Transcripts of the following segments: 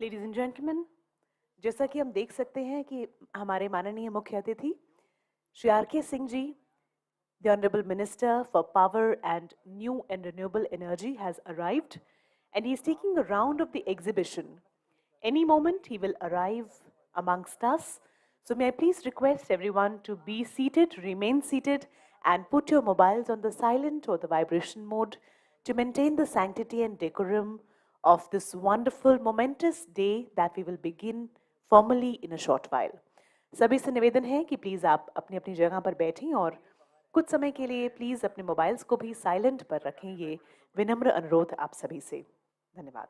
Ladies and gentleman, जैसा कि हम देख सकते हैं कि हमारे माननीय मुख्य अतिथि श्री आर के Singh ji, the Honorable Minister for Power and New and Renewable Energy, has arrived and he is taking a round of the exhibition. Any moment he will arrive amongst us. So may I please request everyone to be seated, remain seated, and put your mobiles on the silent or the vibration mode to maintain the sanctity and decorum of this wonderful, momentous day that we will begin formally in a short while. सभी से निवेदन है कि please आप अपनी अपनी जगह पर बैठें और कुछ समय के लिए प्लीज अपने मोबाइल्स को भी साइलेंट पर रखें। ये विनम्र अनुरोध आप सभी से। धन्यवाद।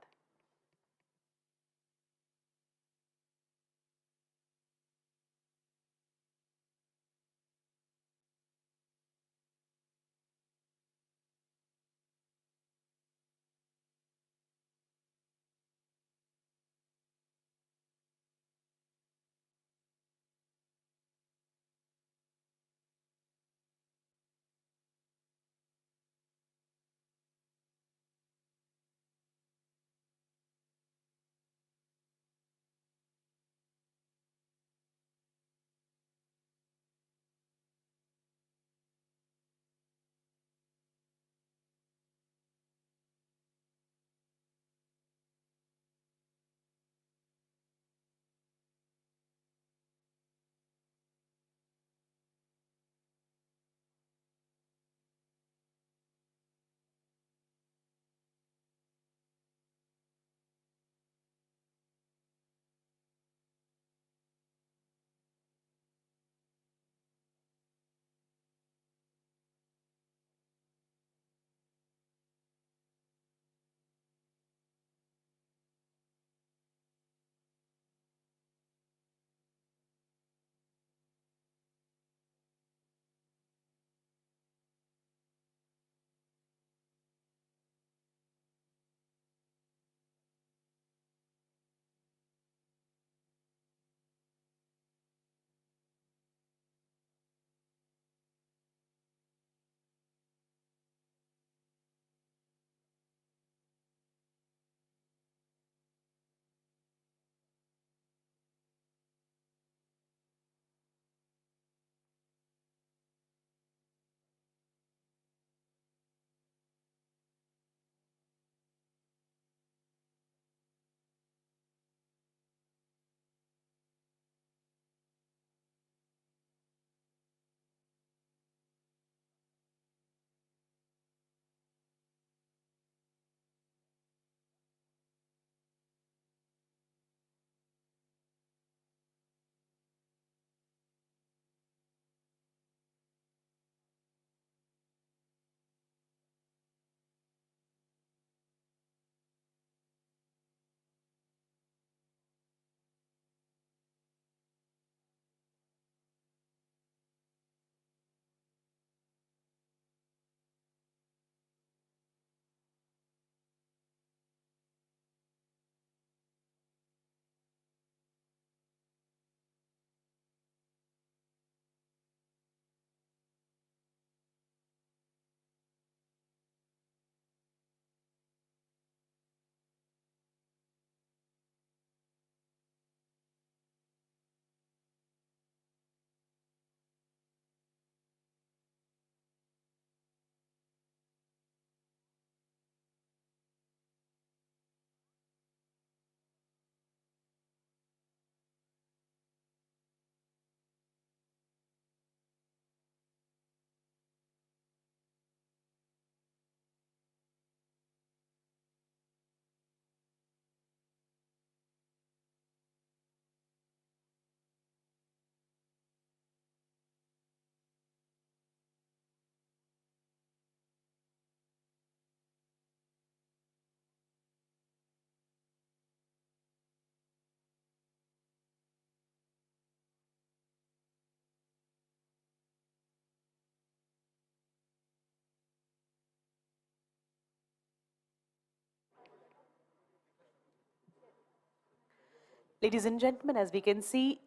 Ladies and gentlemen, as we can see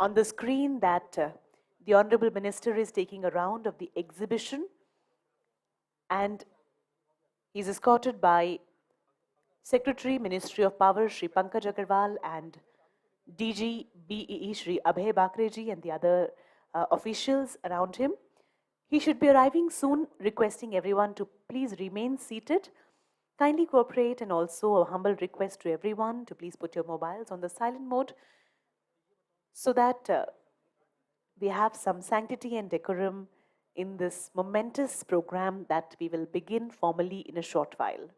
on the screen that the Honorable Minister is taking a round of the exhibition and he's escorted by Secretary, Ministry of Power, Shri Pankaj Agarwal, and DG BEE, Shri Abhay Bakreji, and the other officials around him. He should be arriving soon, requesting everyone to please remain seated. Kindly cooperate, and also a humble request to everyone to please put your mobiles on the silent mode so that we have some sanctity and decorum in this momentous program that we will begin formally in a short while.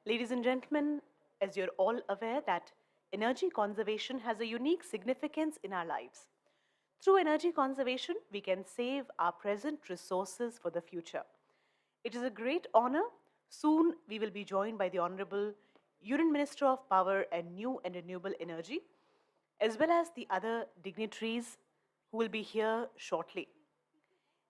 Ladies and gentlemen, as you're all aware that energy conservation has a unique significance in our lives. Through energy conservation, we can save our present resources for the future. It is a great honor. Soon we will be joined by the Honorable Union Minister of Power and New and Renewable Energy, as well as the other dignitaries who will be here shortly.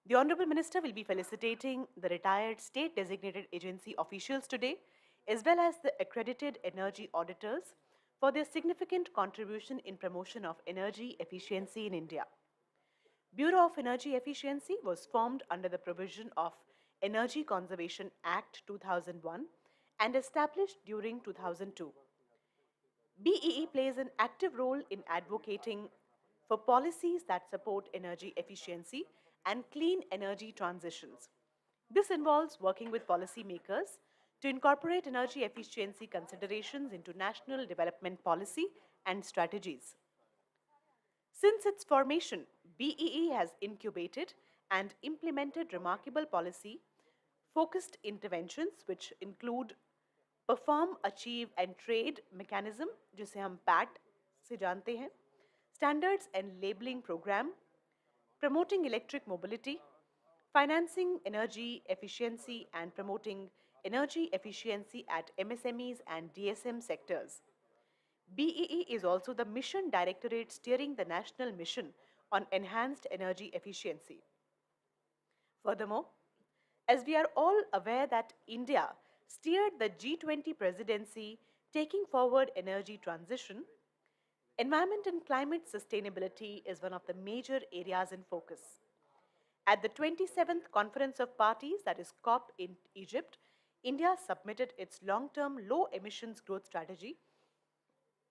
The Honorable Minister will be felicitating the retired state designated agency officials today, as well as the accredited energy auditors for their significant contribution in promotion of energy efficiency in India. Bureau of Energy Efficiency was formed under the provision of Energy Conservation Act 2001 and established during 2002. BEE plays an active role in advocating for policies that support energy efficiency and clean energy transitions. This involves working with policymakers to incorporate energy efficiency considerations into national development policy and strategies. Since its formation, BEE has incubated and implemented remarkable policy focused interventions which include perform, achieve and trade mechanism जिसे हम PAT से जानते हैं, standards and labeling program, promoting electric mobility, financing energy efficiency and promoting energy efficiency at MSMEs and DSM sectors. BEE is also the mission directorate steering the national mission on enhanced energy efficiency. Furthermore, as we are all aware that India steered the G20 presidency taking forward energy transition, Environment and climate sustainability is one of the major areas in focus. At the 27th Conference of Parties, that is COP in Egypt, India submitted its long term low emissions growth strategy,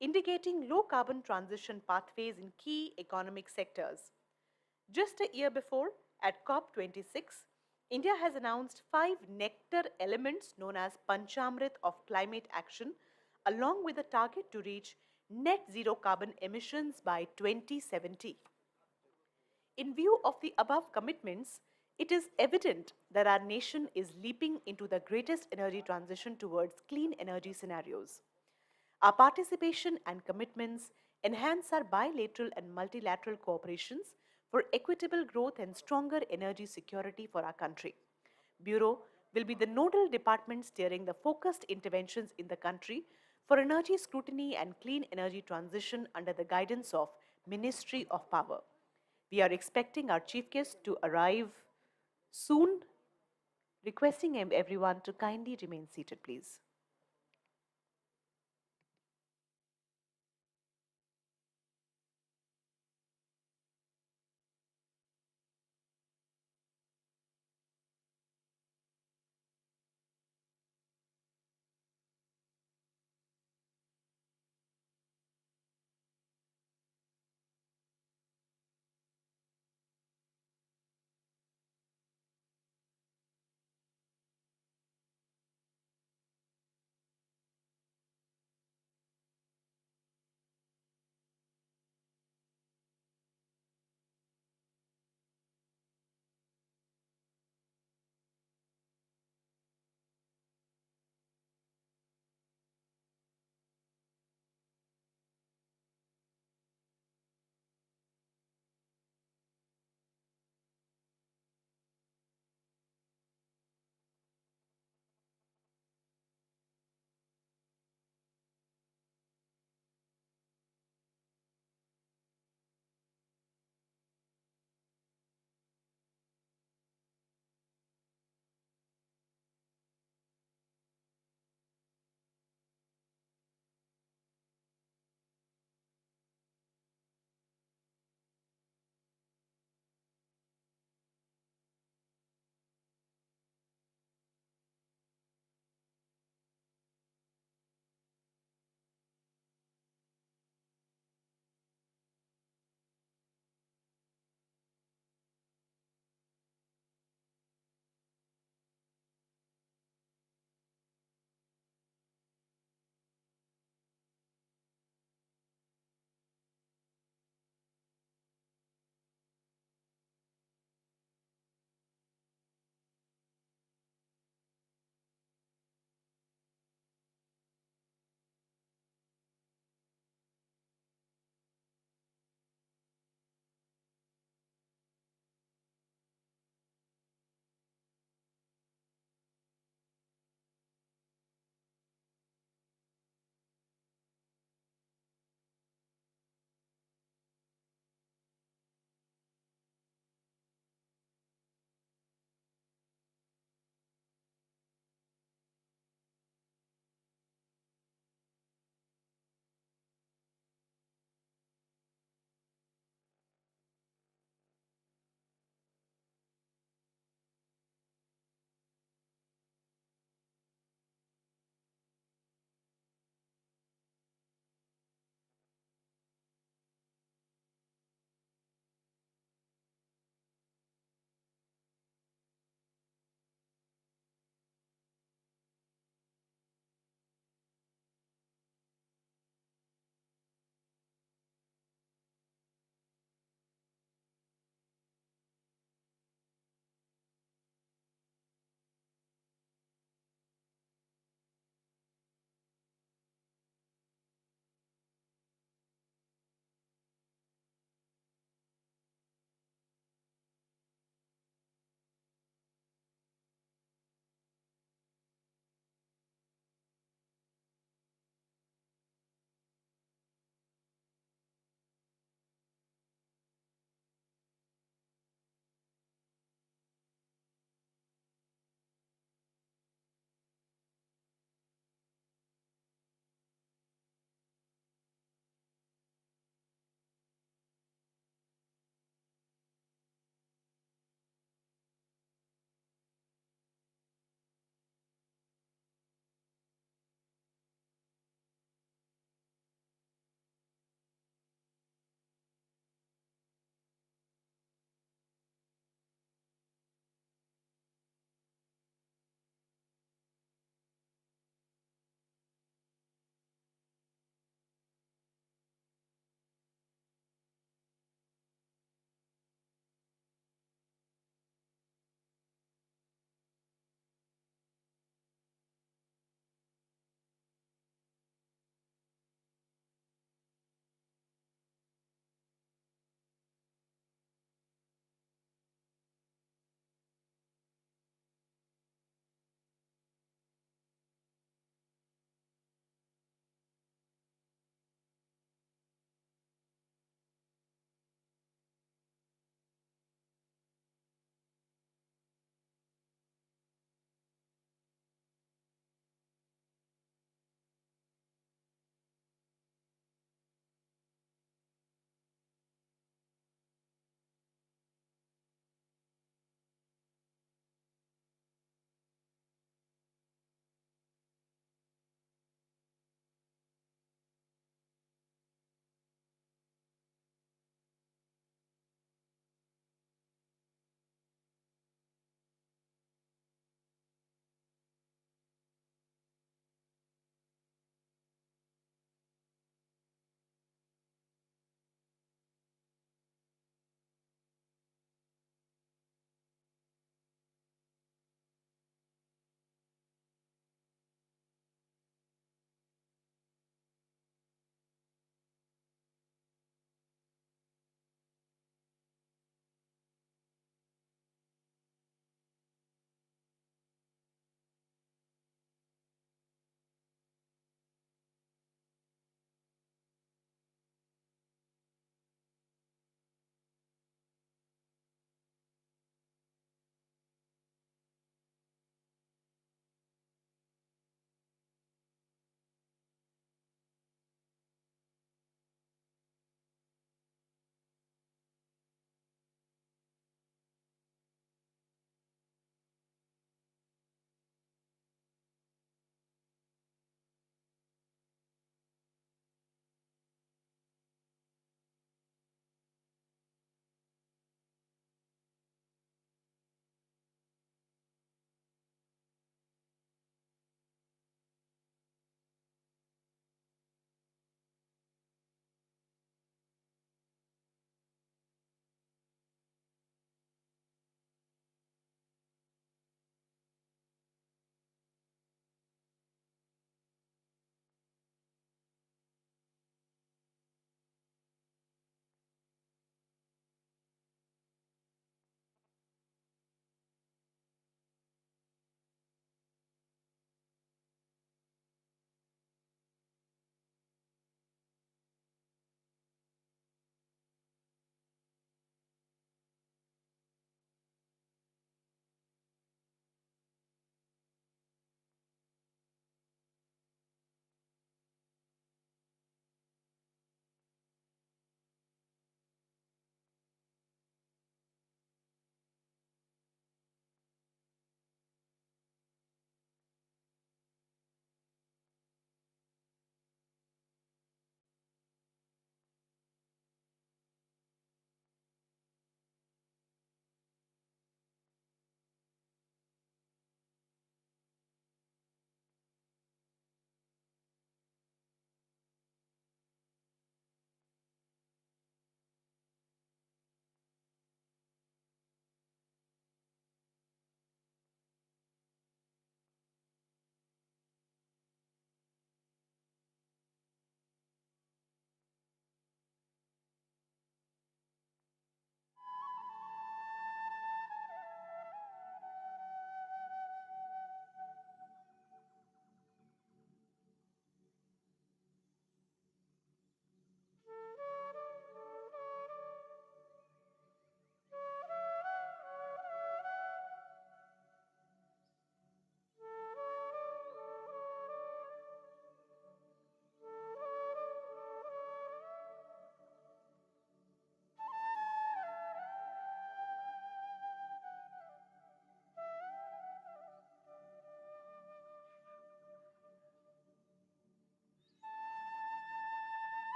indicating low carbon transition pathways in key economic sectors. Just a year before, at COP26, India has announced five nectar elements known as Panchamrit of climate action, along with a target to reach net zero carbon emissions by 2070. In view of the above commitments, it is evident that our nation is leaping into the greatest energy transition towards clean energy scenarios. Our participation and commitments enhance our bilateral and multilateral cooperations for equitable growth and stronger energy security for our country. Bureau will be the nodal department steering the focused interventions in the country for energy scrutiny and clean energy transition under the guidance of Ministry of Power. We are expecting our chief guest to arrive soon, requesting everyone to kindly remain seated, please.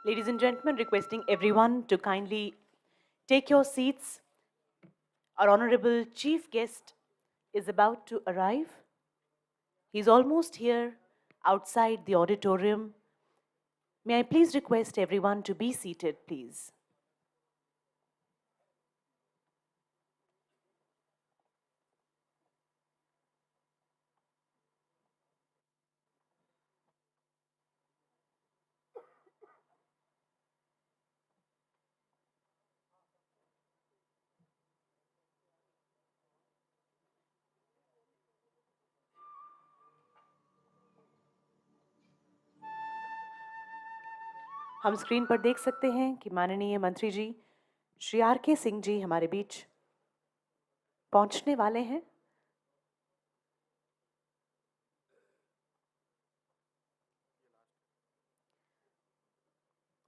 Ladies and gentlemen, requesting everyone to kindly take your seats. Our honorable chief guest is about to arrive. He's almost here outside the auditorium. May I please request everyone to be seated, please? हम screen पर देख सकते हैं कि माननीय मंत्री जी Shri R.K. Singh ji हमारे बीच पहुंचने वाले हैं।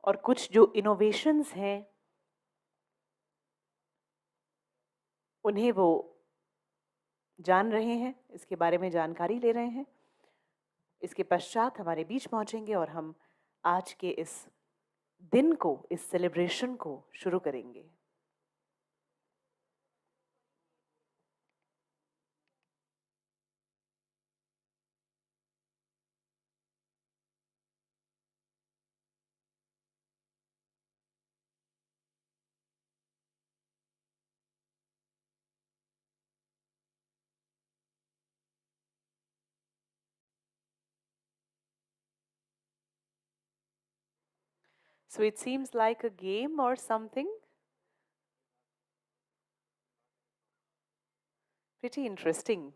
और कुछ जो इनोवेशंस हैं उन्हें वो जान रहे हैं, इसके बारे में जानकारी ले रहे हैं। इसके पश्चात हमारे बीच पहुंचेंगे और हम आज के इस दिन को, इस सेलिब्रेशन को शुरू करेंगे। So it seems like a game or something. Pretty interesting.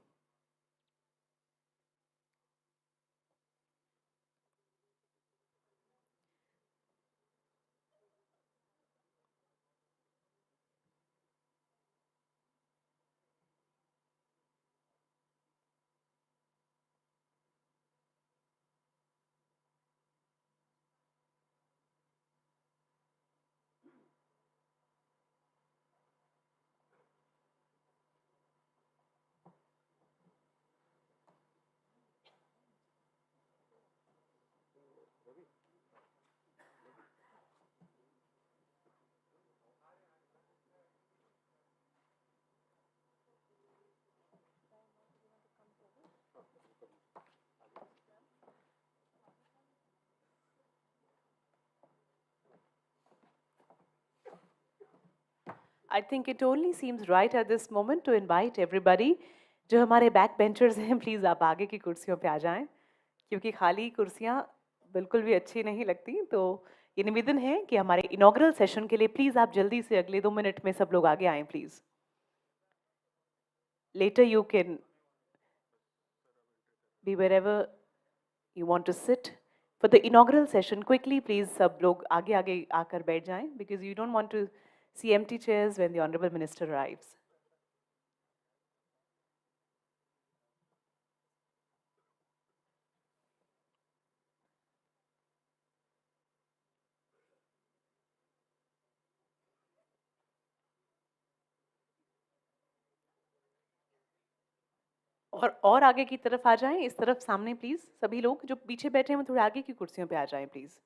I think it only seems right at this moment to invite everybody. जो हमारे बैक बेंचर्स हैं, प्लीज़ आप आगे की कुर्सियों पे आ जाएं, क्योंकि खाली कुर्सियां बिल्कुल भी अच्छी नहीं लगती। तो ये निवेदन है कि हमारे इनॉग्रल सेशन के लिए प्लीज़ आप जल्दी से अगले 2 मिनट में सब लोग आगे आएं please. Later you can be wherever you want to sit. For the inaugural session, quickly please सब लोग आगे आगे आकर बैठ जाएं, because you don't want to see empty chairs when the Honorable Minister arrives. और आगे की तरफ आ जाएं, इस तरफ सामने प्लीज। सभी लोग जो पीछे बैठे हैं वो थोड़े आगे की कुर्सियों पे आ जाएं प्लीज।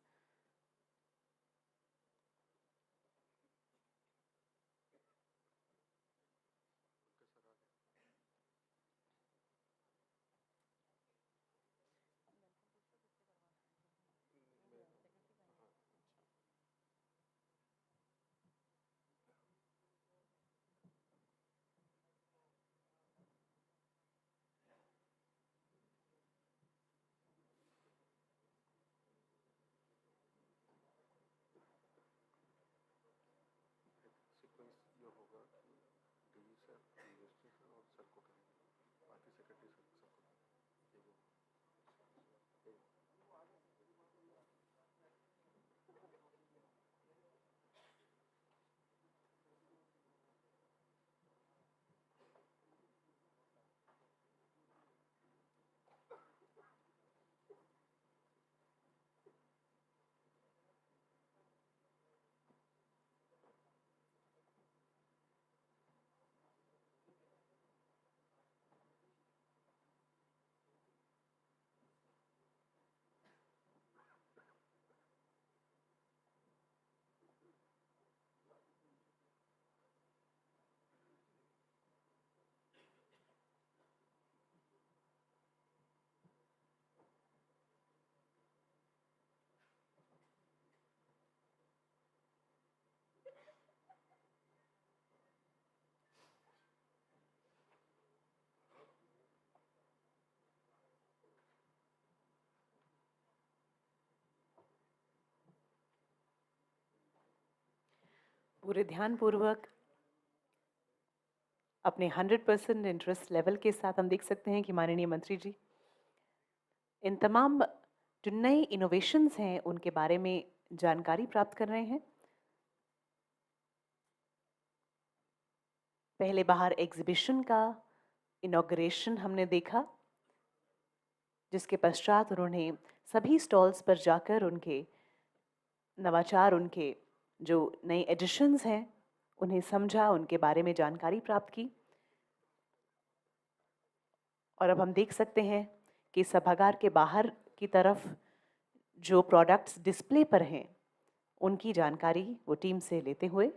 पूरे ध्यानपूर्वक अपने 100% इंटरेस्ट लेवल के साथ हम देख सकते हैं कि माननीय मंत्री जी इन तमाम जो नए इनोवेशंस हैं उनके बारे में जानकारी प्राप्त कर रहे हैं। पहले बाहर एग्जीबिशन का इनॉग्रेशन हमने देखा, जिसके पश्चात उन्होंने सभी स्टॉल्स पर जाकर उनके नवाचार, उनके जो नए एडिशंस हैं उन्हें समझा, उनके बारे में जानकारी प्राप्त की। और अब हम देख सकते हैं कि सभागार के बाहर की तरफ जो प्रोडक्ट्स डिस्प्ले पर हैं उनकी जानकारी वो टीम से लेते हुए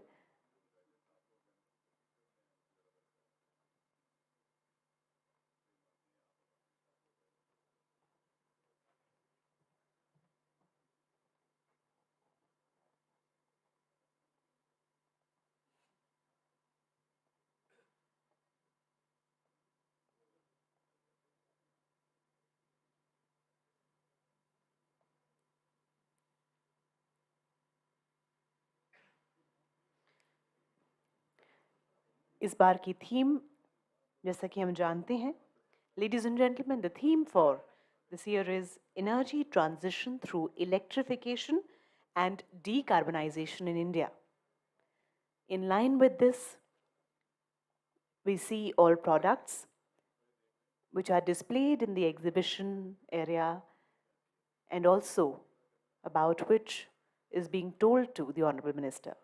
इस बार की थीम, जैसा कि हम जानते हैं, ladies and gentlemen, the theme for this year is Energy Transition through Electrification and Decarbonization in India. In line with this, we see all products which are displayed in the exhibition area and also about which is being told to the Honorable Minister.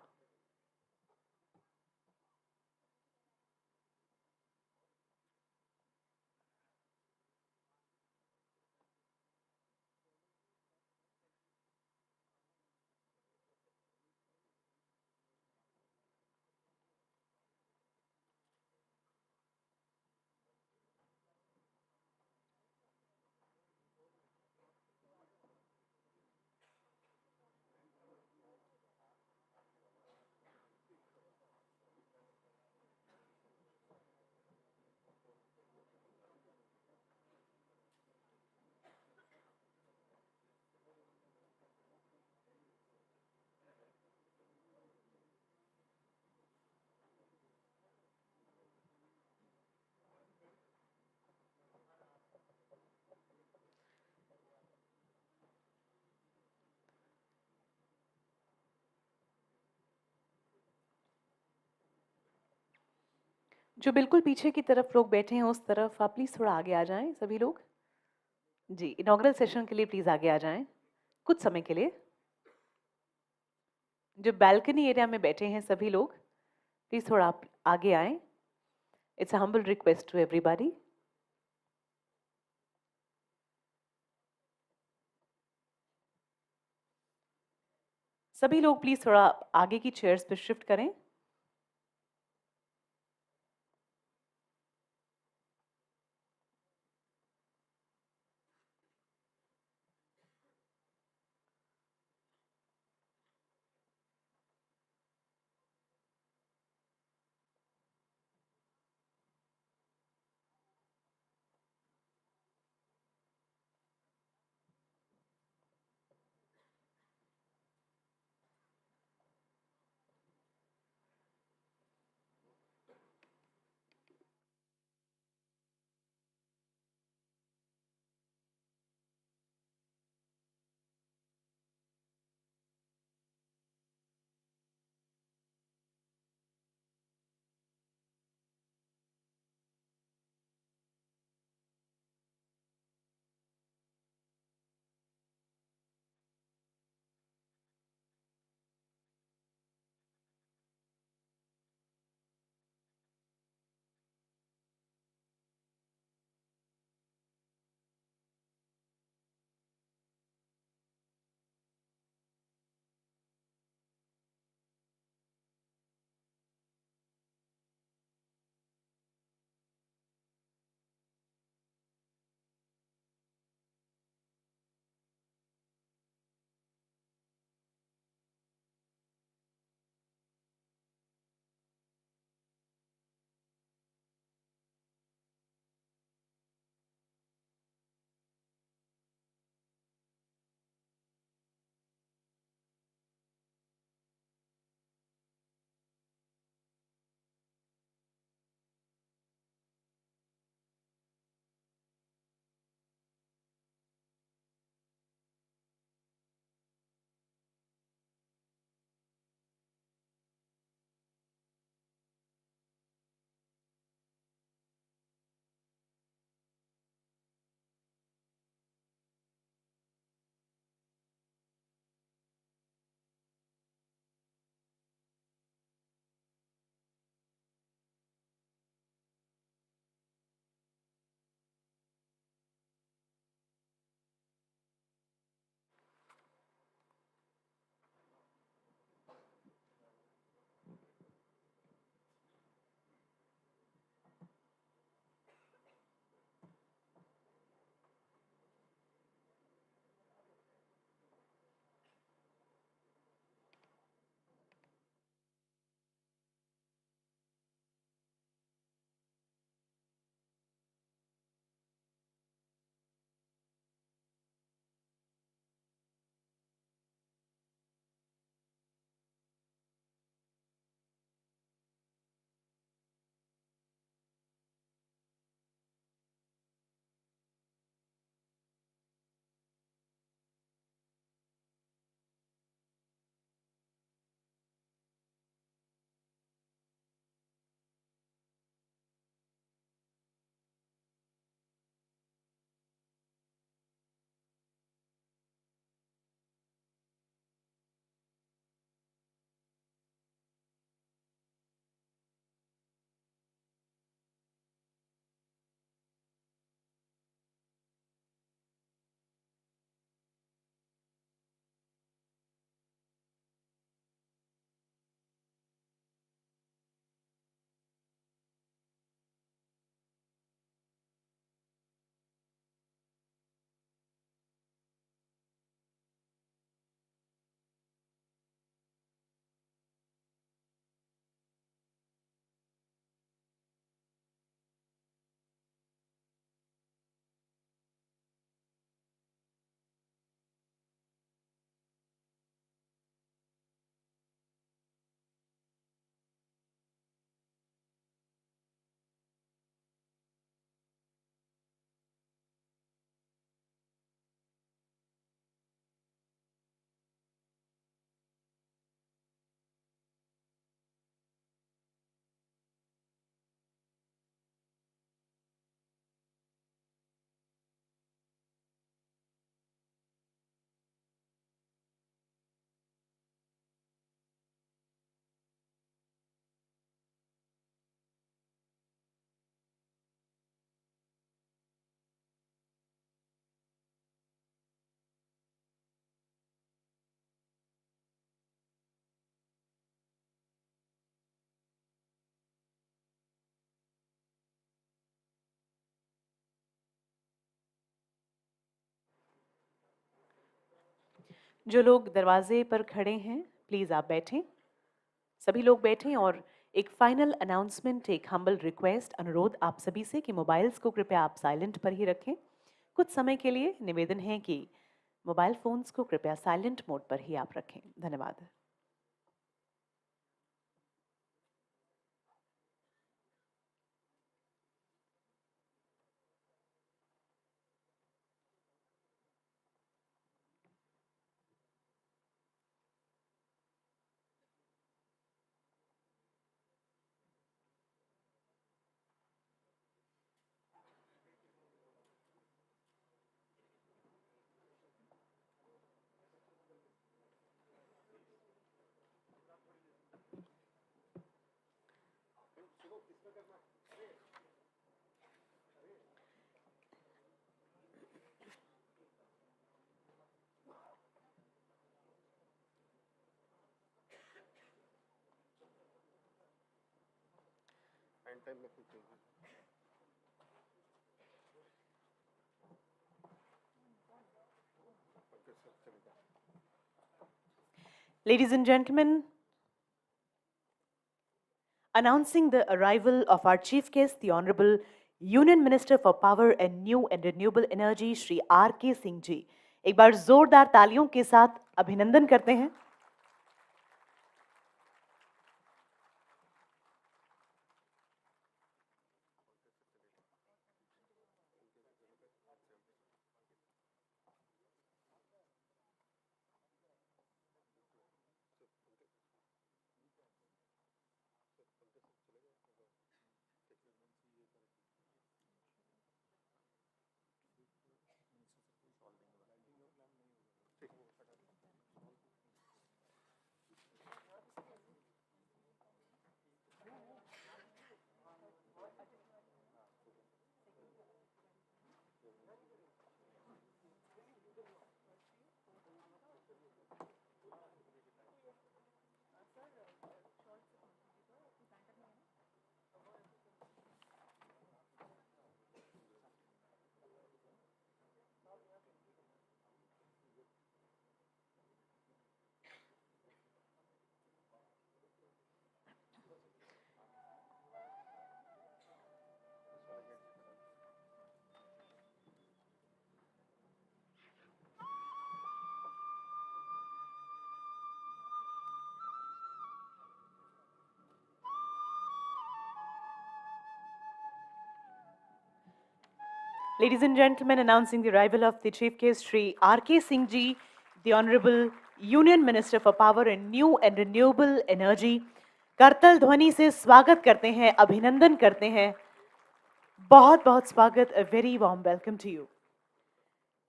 जो बिल्कुल पीछे की तरफ लोग बैठे हैं उस तरफ आप प्लीज़ थोड़ा आगे आ जाएं सभी लोग। जी, इनॉग्रल सेशन के लिए प्लीज़ आगे आ जाएं कुछ समय के लिए। जो बैल्कनी एरिया में बैठे हैं सभी लोग प्लीज़ थोड़ा आप आगे आएं। It's a humble request to everybody. सभी लोग प्लीज़ थोड़ा आगे की चेयर्स पर शिफ्ट करें। जो लोग दरवाजे पर खड़े हैं, प्लीज़ आप बैठें। सभी लोग बैठें और एक फाइनल अनाउंसमेंट, एक हम्बल रिक्वेस्ट, अनुरोध आप सभी से कि मोबाइल्स को कृपया आप साइलेंट पर ही रखें। कुछ समय के लिए निवेदन है कि मोबाइल फ़ोन्स को कृपया साइलेंट मोड पर ही आप रखें। धन्यवाद। Ladies and gentlemen, announcing the arrival of our chief guest, the Honorable Union Minister for Power and New and Renewable Energy, Shri R.K. Singh जी। एक बार जोरदार तालियों के साथ अभिनंदन करते हैं। Ladies and gentlemen, announcing the arrival of the Chief Guest, Shri R.K. Singh ji, the Honorable Union Minister for Power and New and Renewable Energy, करतल ध्वनि से स्वागत करते हैं, अभिनंदन करते हैं। बहुत बहुत स्वागत, a very warm welcome to you.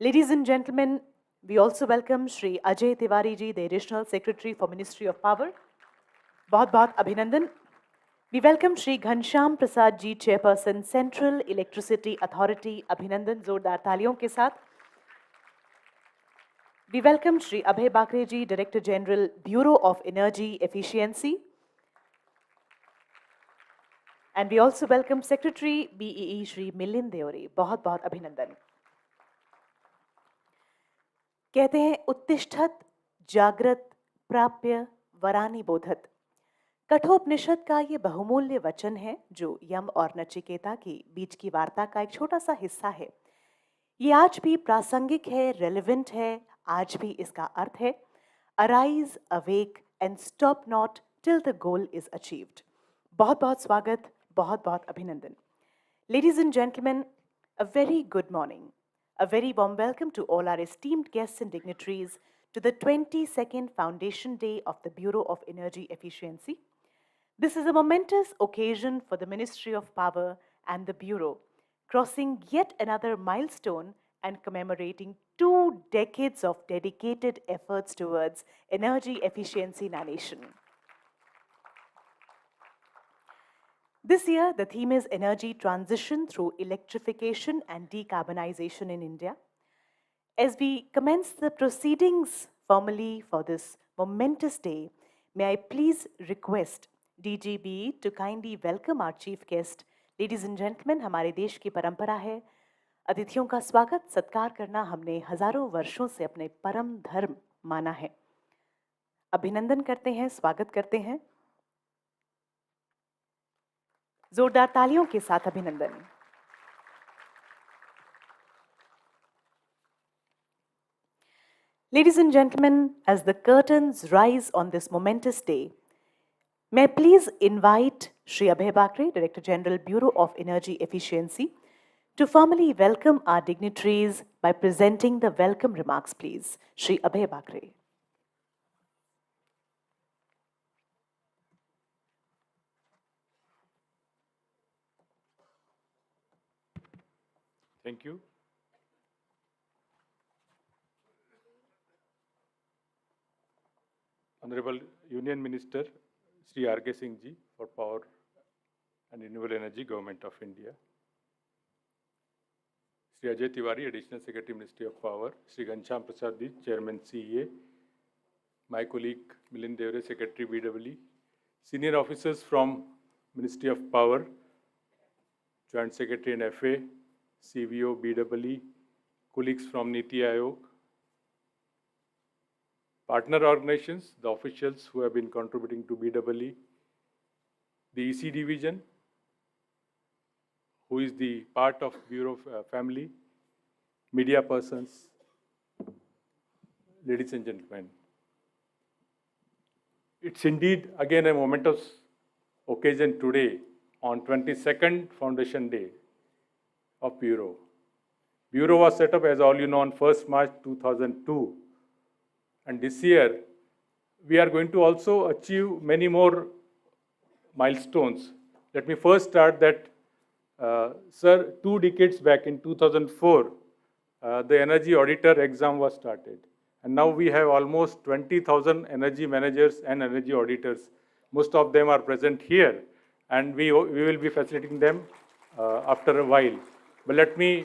Ladies and gentlemen, we also welcome Shri Ajay Tiwari ji, the Additional Secretary for Ministry of Power. बहुत बहुत अभिनंदन। We welcome Shri Ghanshyam Prasad ji, Chairperson, Central Electricity Authority. अभिनंदन जोरदार तालियों के साथ। We welcome Shri Abhay Bakre ji, Director General, Bureau of Energy Efficiency. And we also welcome Secretary BEE Shri Milind Deore. बहुत बहुत अभिनंदन। कहते हैं उत्तिष्ठत जागृत प्राप्य वरानि बोधत। कठोपनिषद का ये बहुमूल्य वचन है जो यम और नचिकेता के बीच की वार्ता का एक छोटा सा हिस्सा है। ये आज भी प्रासंगिक है, रेलेवेंट है। आज भी इसका अर्थ है arise, awake and stop not till the goal is achieved. बहुत बहुत स्वागत, बहुत बहुत अभिनंदन। Ladies and gentlemen, a very good morning. A very warm welcome to all our esteemed guests and dignitaries to the 22nd Foundation Day of the Bureau of Energy Efficiency. This is a momentous occasion for the Ministry of Power and the Bureau, crossing yet another milestone and commemorating 2 decades of dedicated efforts towards energy efficiency in our nation. This year, the theme is Energy Transition through Electrification and Decarbonization in India. As we commence the proceedings formally for this momentous day, may I please request DGB to kindly welcome our chief guest. Ladies and gentlemen, हमारे देश की परंपरा है अतिथियों का स्वागत सत्कार करना। हमने हजारों वर्षों से अपने परम धर्म माना है। अभिनंदन करते हैं, स्वागत करते हैं। जोरदार तालियों के साथ अभिनंदन। Ladies and gentlemen, as the curtains rise on this momentous day, may I please invite Shri Abhay Bakre, Director General, Bureau of Energy Efficiency, to formally welcome our dignitaries by presenting the welcome remarks, please. Shri Abhay Bakre. Thank you. Honorable Union Minister Sri R.K. Singh Ji for Power and Renewable Energy, Government of India. Sri Ajay Tiwari, Additional Secretary, Ministry of Power. Sri Ghanshyam Prasad Ji, Chairman CEA. My colleague Milind Devre, Secretary BEE. Senior officers from Ministry of Power, Joint Secretary and FA, CVO, BEE, colleagues from NITI Aayog, partner organizations, the officials who have been contributing to BEE, the EC division, who is the part of Bureau family, media persons, ladies and gentlemen. It's indeed again a momentous occasion today on 22nd Foundation Day of Bureau. Bureau was set up, as all you know, on 1st March 2002. And this year, we are going to also achieve many more milestones. Let me first start that, sir, 2 decades back in 2004, the energy auditor exam was started. And now we have almost 20,000 energy managers and energy auditors. Most of them are present here, and we will be facilitating them after a while. But let me,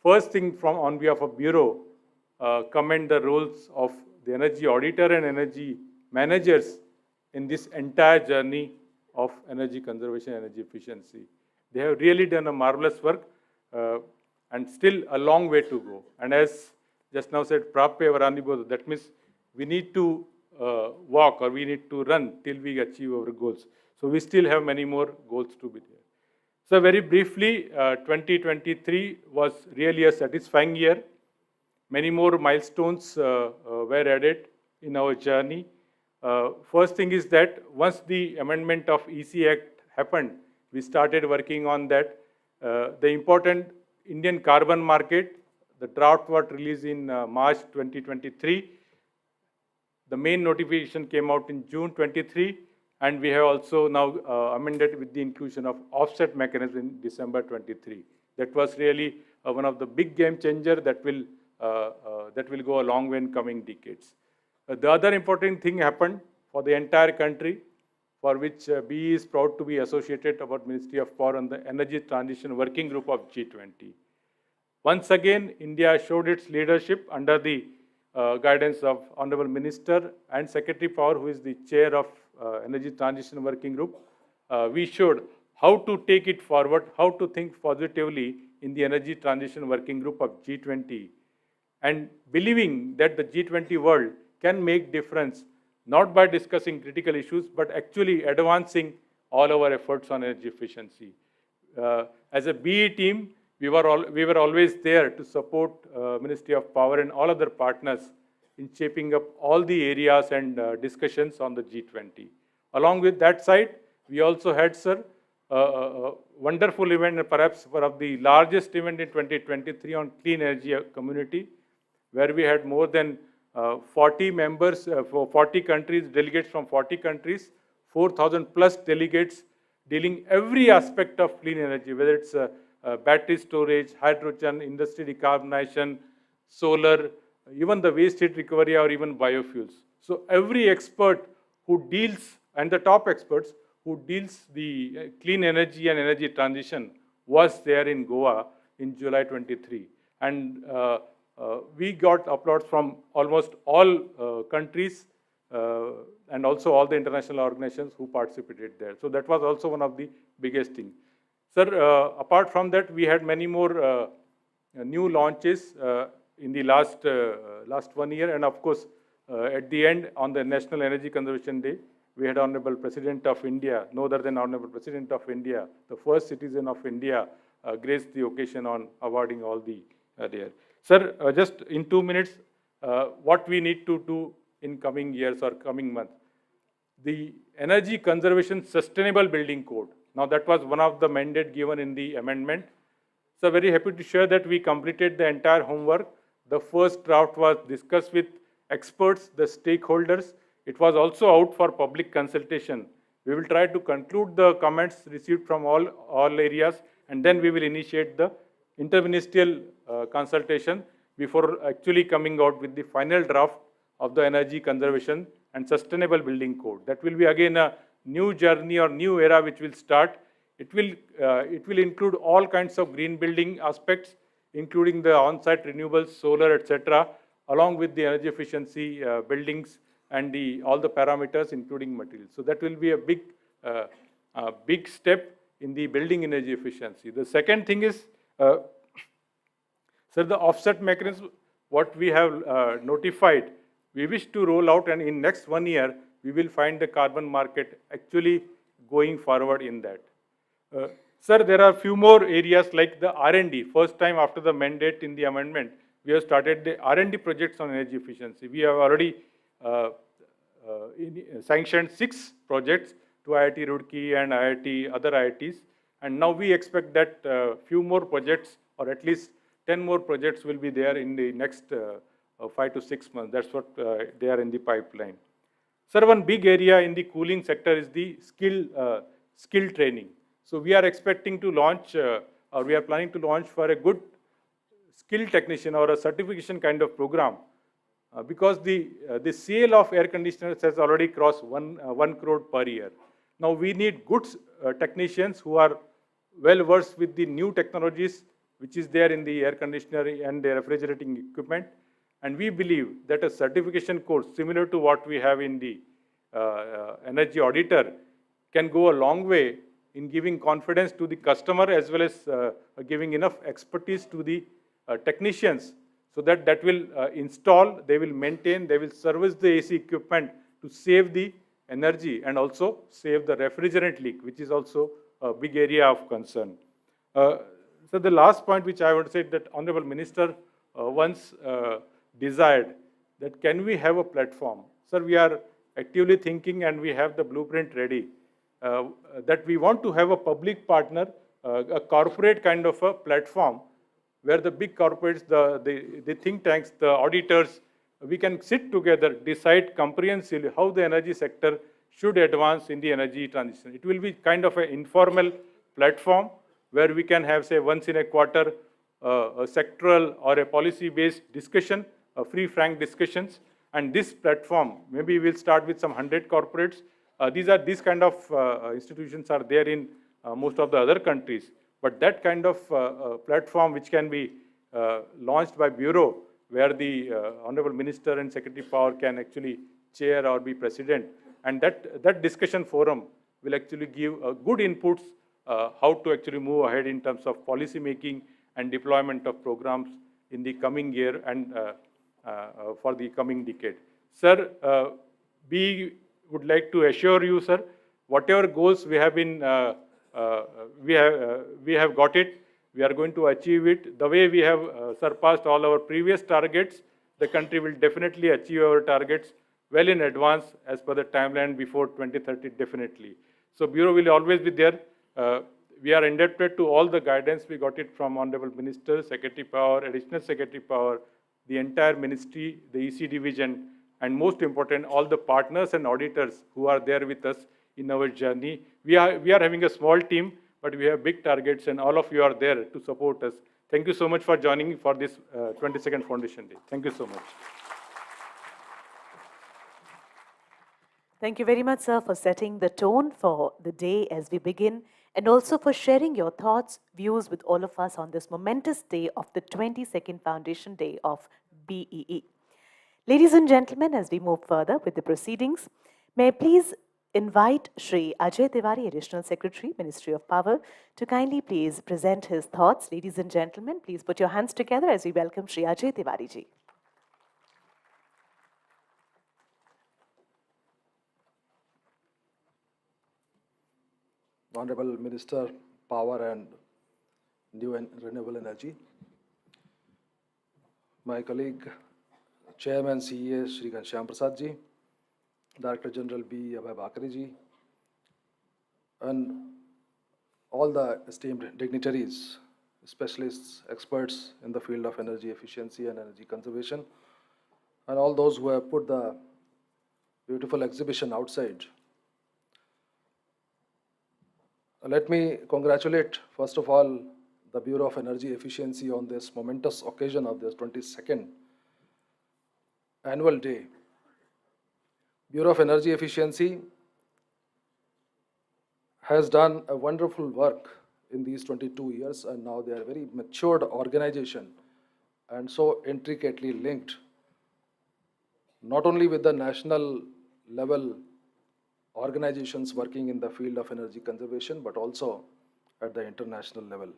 first thing on behalf of Bureau, commend the roles of the energy auditor and energy managers in this entire journey of energy conservation, energy efficiency. They have really done a marvelous work and still a long way to go. And as just now said, Prape Varanibo, that means we need to walk or we need to run till we achieve our goals. So we still have many more goals to be there. So very briefly, 2023 was really a satisfying year. Many more milestones were added in our journey. First thing is that once the amendment of EC Act happened, we started working on that. The important Indian carbon market, the draft was released in March 2023. The main notification came out in June 23, and we have also now amended with the inclusion of offset mechanism in December 23. That was really one of the big game changer that will go a long way in coming decades. The other important thing happened for the entire country, for which BE is proud to be associated about Ministry of Power and the Energy Transition Working Group of G20. Once again, India showed its leadership under the guidance of Honorable Minister and Secretary Power, who is the chair of Energy Transition Working Group. We showed how to take it forward, how to think positively in the Energy Transition Working Group of G20, and believing that the G20 world can make difference, not by discussing critical issues, but actually advancing all our efforts on energy efficiency. As a BE team, we were always there to support Ministry of Power and all other partners in shaping up all the areas and discussions on the G20. Along with that side, we also had, sir, a wonderful event, perhaps one of the largest event in 2023 on clean energy community, where we had more than 40 members, for 40 countries, delegates from 40 countries, 4,000 plus delegates dealing every aspect of clean energy, whether it's battery storage, hydrogen, industry decarbonization, solar, even the waste heat recovery or even biofuels. So every expert who deals, and the top experts who deals the clean energy and energy transition was there in Goa in July 23. And we got applause from almost all countries and also all the international organizations who participated there. So that was also one of the biggest things. Sir, apart from that, we had many more new launches in the last 1 year, and of course, at the end, on the National Energy Conservation Day, we had Honorable President of India, no other than Honorable President of India, the first citizen of India, graced the occasion on awarding all the there. Sir, just in 2 minutes, what we need to do in coming years or coming months. The Energy Conservation Sustainable Building Code. Now that was one of the mandate given in the amendment. So very happy to share that we completed the entire homework. The first draft was discussed with experts, the stakeholders. It was also out for public consultation. We will try to conclude the comments received from all areas, and then we will initiate the interministerial consultation before actually coming out with the final draft of the Energy Conservation and Sustainable Building Code. That will be again a new journey or new era which will start. It will include all kinds of green building aspects, including the on-site renewables, solar, etc., along with the energy efficiency buildings and all the parameters, including materials. So that will be a big step in the building energy efficiency. The second thing is, sir, the offset mechanism, what we have notified, we wish to roll out, and in next 1 year, we will find the carbon market actually going forward in that. Sir, there are few more areas like the R&D. First time after the mandate in the amendment, we have started the R&D projects on energy efficiency. We have already sanctioned 6 projects to IIT Roorkee and other IITs. And now we expect that few more projects, or at least 10 more projects will be there in the next 5 to 6 months. That's what they are in the pipeline. Sir, one big area in the cooling sector is the skill training. So we are expecting to launch, or we are planning to launch for a good skill technician or a certification kind of program, because the sale of air conditioners has already crossed 1 crore per year. Now we need good technicians who are well versed with the new technologies which is there in the air conditioner and the refrigerating equipment. And we believe that a certification course similar to what we have in the energy auditor can go a long way in giving confidence to the customer, as well as giving enough expertise to the technicians, so that will install, they will maintain, they will service the AC equipment to save the energy and also save the refrigerant leak, which is also a big area of concern. So the last point which I would say, that Honorable Minister once desired that can we have a platform. Sir, we are actively thinking and we have the blueprint ready, that we want to have a public partner, a corporate kind of a platform where the big corporates, the think tanks, the auditors, we can sit together, decide comprehensively how the energy sector should advance in the energy transition. It will be kind of an informal platform where we can have, say, once in a quarter, a sectoral or a policy-based discussion, free, frank discussions. And this platform, maybe we'll start with some 100 corporates. These kind of institutions are there in most of the other countries. But that kind of platform which can be launched by Bureau, where the Honorable Minister and Secretary Power can actually chair or be president. And that discussion forum will actually give good inputs how to actually move ahead in terms of policy making and deployment of programs in the coming year and for the coming decade. Sir, we would like to assure you, sir, whatever goals we have been, we have got it. We are going to achieve it. The way we have surpassed all our previous targets, the country will definitely achieve our targets well in advance as per the timeline before 2030, definitely. So Bureau will always be there. We are indebted to all the guidance we got it from Honorable Minister, Secretary Power, Additional Secretary Power, the entire ministry, the EC division, and most important, all the partners and auditors who are there with us in our journey. We are having a small team, but we have big targets, and all of you are there to support us. Thank you so much for joining for this 22nd Foundation Day. Thank you so much. Thank you very much, sir, for setting the tone for the day as we begin, and also for sharing your thoughts, views with all of us on this momentous day of the 22nd Foundation Day of BEE. Ladies and gentlemen, as we move further with the proceedings, may I please invite Shri Ajay Tiwari, Additional Secretary, Ministry of Power, to kindly please present his thoughts. Ladies and gentlemen, please put your hands together as we welcome Shri Ajay Tiwari ji. Honorable Minister, Power and New and Renewable Energy, my colleague, Chairman CEA Shri Ghanshyam Prasad ji, Director General B. Abhay Bakri ji, and all the esteemed dignitaries, specialists, experts in the field of energy efficiency and energy conservation, and all those who have put the beautiful exhibition outside. Let me congratulate, first of all, the Bureau of Energy Efficiency on this momentous occasion of this 22nd annual day. Bureau of Energy Efficiency has done a wonderful work in these 22 years, and now they are a very matured organization and so intricately linked, not only with the national level organizations working in the field of energy conservation, but also at the international level.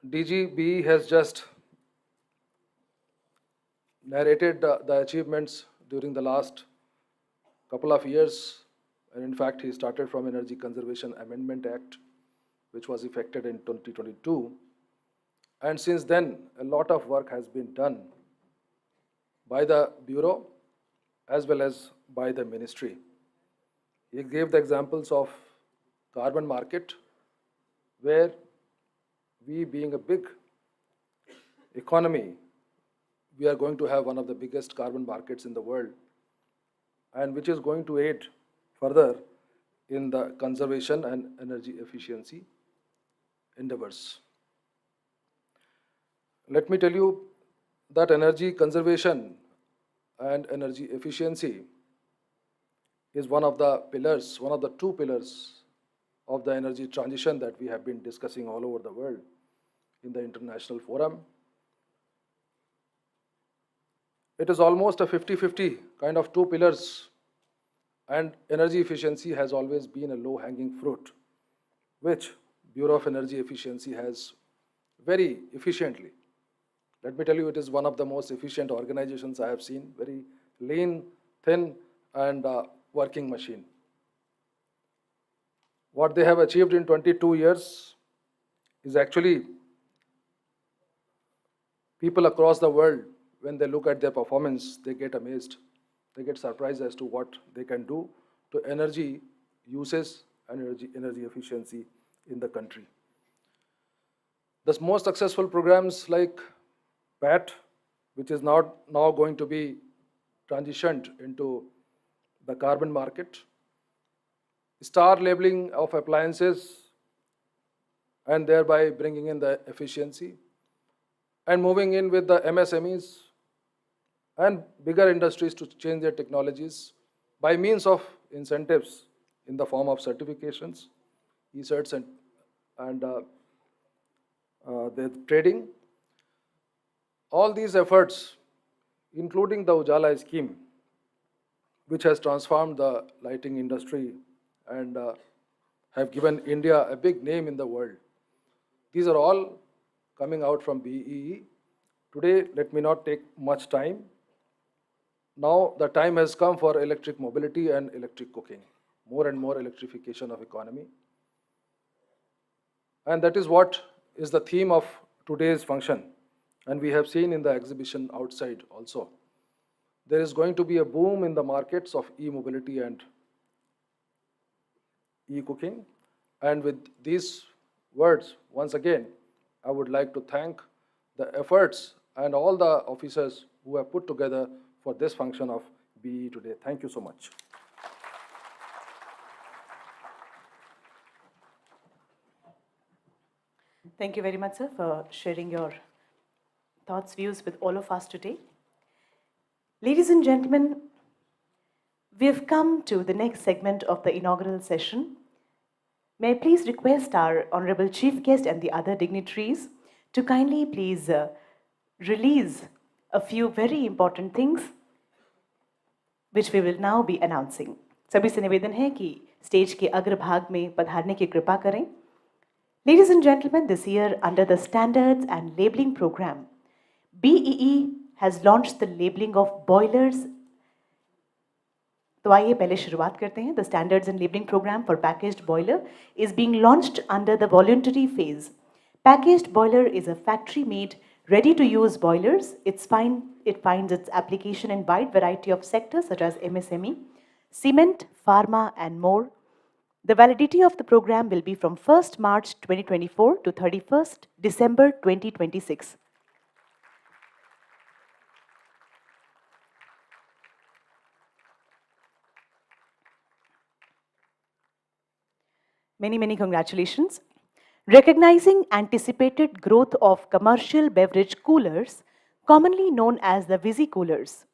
DGB has just narrated the achievements during the last couple of years, and in fact he started from Energy Conservation Amendment Act, which was effected in 2022, and since then a lot of work has been done by the Bureau as well as by the ministry. He gave the examples of carbon market, where we, being a big economy, we are going to have one of the biggest carbon markets in the world, and which is going to aid further in the conservation and energy efficiency endeavors. Let me tell you that energy conservation and energy efficiency is one of the pillars, one of the two pillars of the energy transition that we have been discussing all over the world in the international forum. It is almost a 50-50 kind of two pillars, and energy efficiency has always been a low-hanging fruit, which Bureau of Energy Efficiency has very efficiently. Let me tell you, it is one of the most efficient organizations I have seen, very lean, thin, and working machine. What they have achieved in 22 years is actually, people across the world, when they look at their performance, they get amazed. They get surprised as to what they can do to energy uses and energy efficiency in the country. The most successful programs like PAT, which is now going to be transitioned into the carbon market, star labeling of appliances and thereby bringing in the efficiency, and moving in with the MSMEs and bigger industries to change their technologies by means of incentives in the form of certifications, e-certs, and the trading. All these efforts, including the Ujala scheme, which has transformed the lighting industry and have given India a big name in the world. These are all coming out from BEE. Today, let me not take much time. Now the time has come for electric mobility and electric cooking, more and more electrification of economy. And that is what is the theme of today's function. And we have seen in the exhibition outside also. There is going to be a boom in the markets of e-mobility and e-cooking. And with these words, once again, I would like to thank the efforts and all the officers who have put together for this function of BEE today. Thank you so much. Thank you very much, sir, for sharing your thoughts, views with all of us today. Ladies and gentlemen, we have come to the next segment of the inaugural session. May I please request our Honorable Chief Guest and the other dignitaries to kindly please release a few very important things which we will now be announcing. सभी से निवेदन है कि stage के अग्रभाग में पधारने की कृपा करें. Ladies and gentlemen, this year under the Standards and Labeling Program, BEE has launched the labeling of boilers तो आइए पहले शुरुआत करते हैं. The Standards and Labeling Program for Packaged Boiler is being launched under the voluntary phase. Packaged boiler is a factory-made, ready-to-use boilers. It finds its application in wide variety of sectors such as MSME, cement, pharma, and more. The validity of the program will be from 1st March 2024 to 31st December 2026. Many congratulations. Recognizing anticipated growth of commercial beverage coolers, commonly known as the Visi coolers,